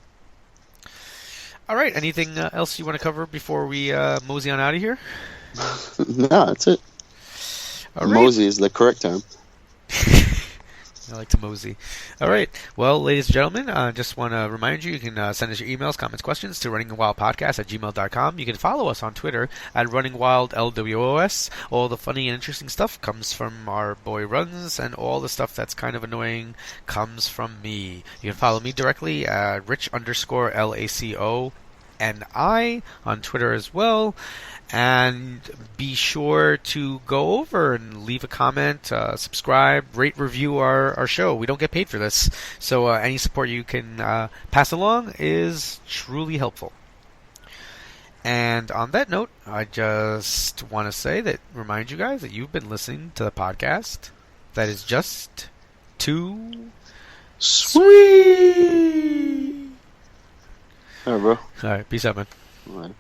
All right. Anything else you want to cover before we mosey on out of here? No, that's it. All right. Mosey is the correct term. I like to mosey. All right. Well, ladies and gentlemen, I just want to remind you can send us your emails, comments, questions to runningwildpodcast@gmail.com. You can follow us on Twitter at runningwildlwos. All the funny and interesting stuff comes from our boy Runz, and all the stuff that's kind of annoying comes from me. You can follow me directly at rich_LACONI on Twitter as well. And be sure to go over and leave a comment, subscribe, rate, review our show. We don't get paid for this, so any support you can pass along is truly helpful. And on that note, I just want to remind you guys that you've been listening to the podcast that is just too sweet. All right, bro. All right, peace out, man. All right.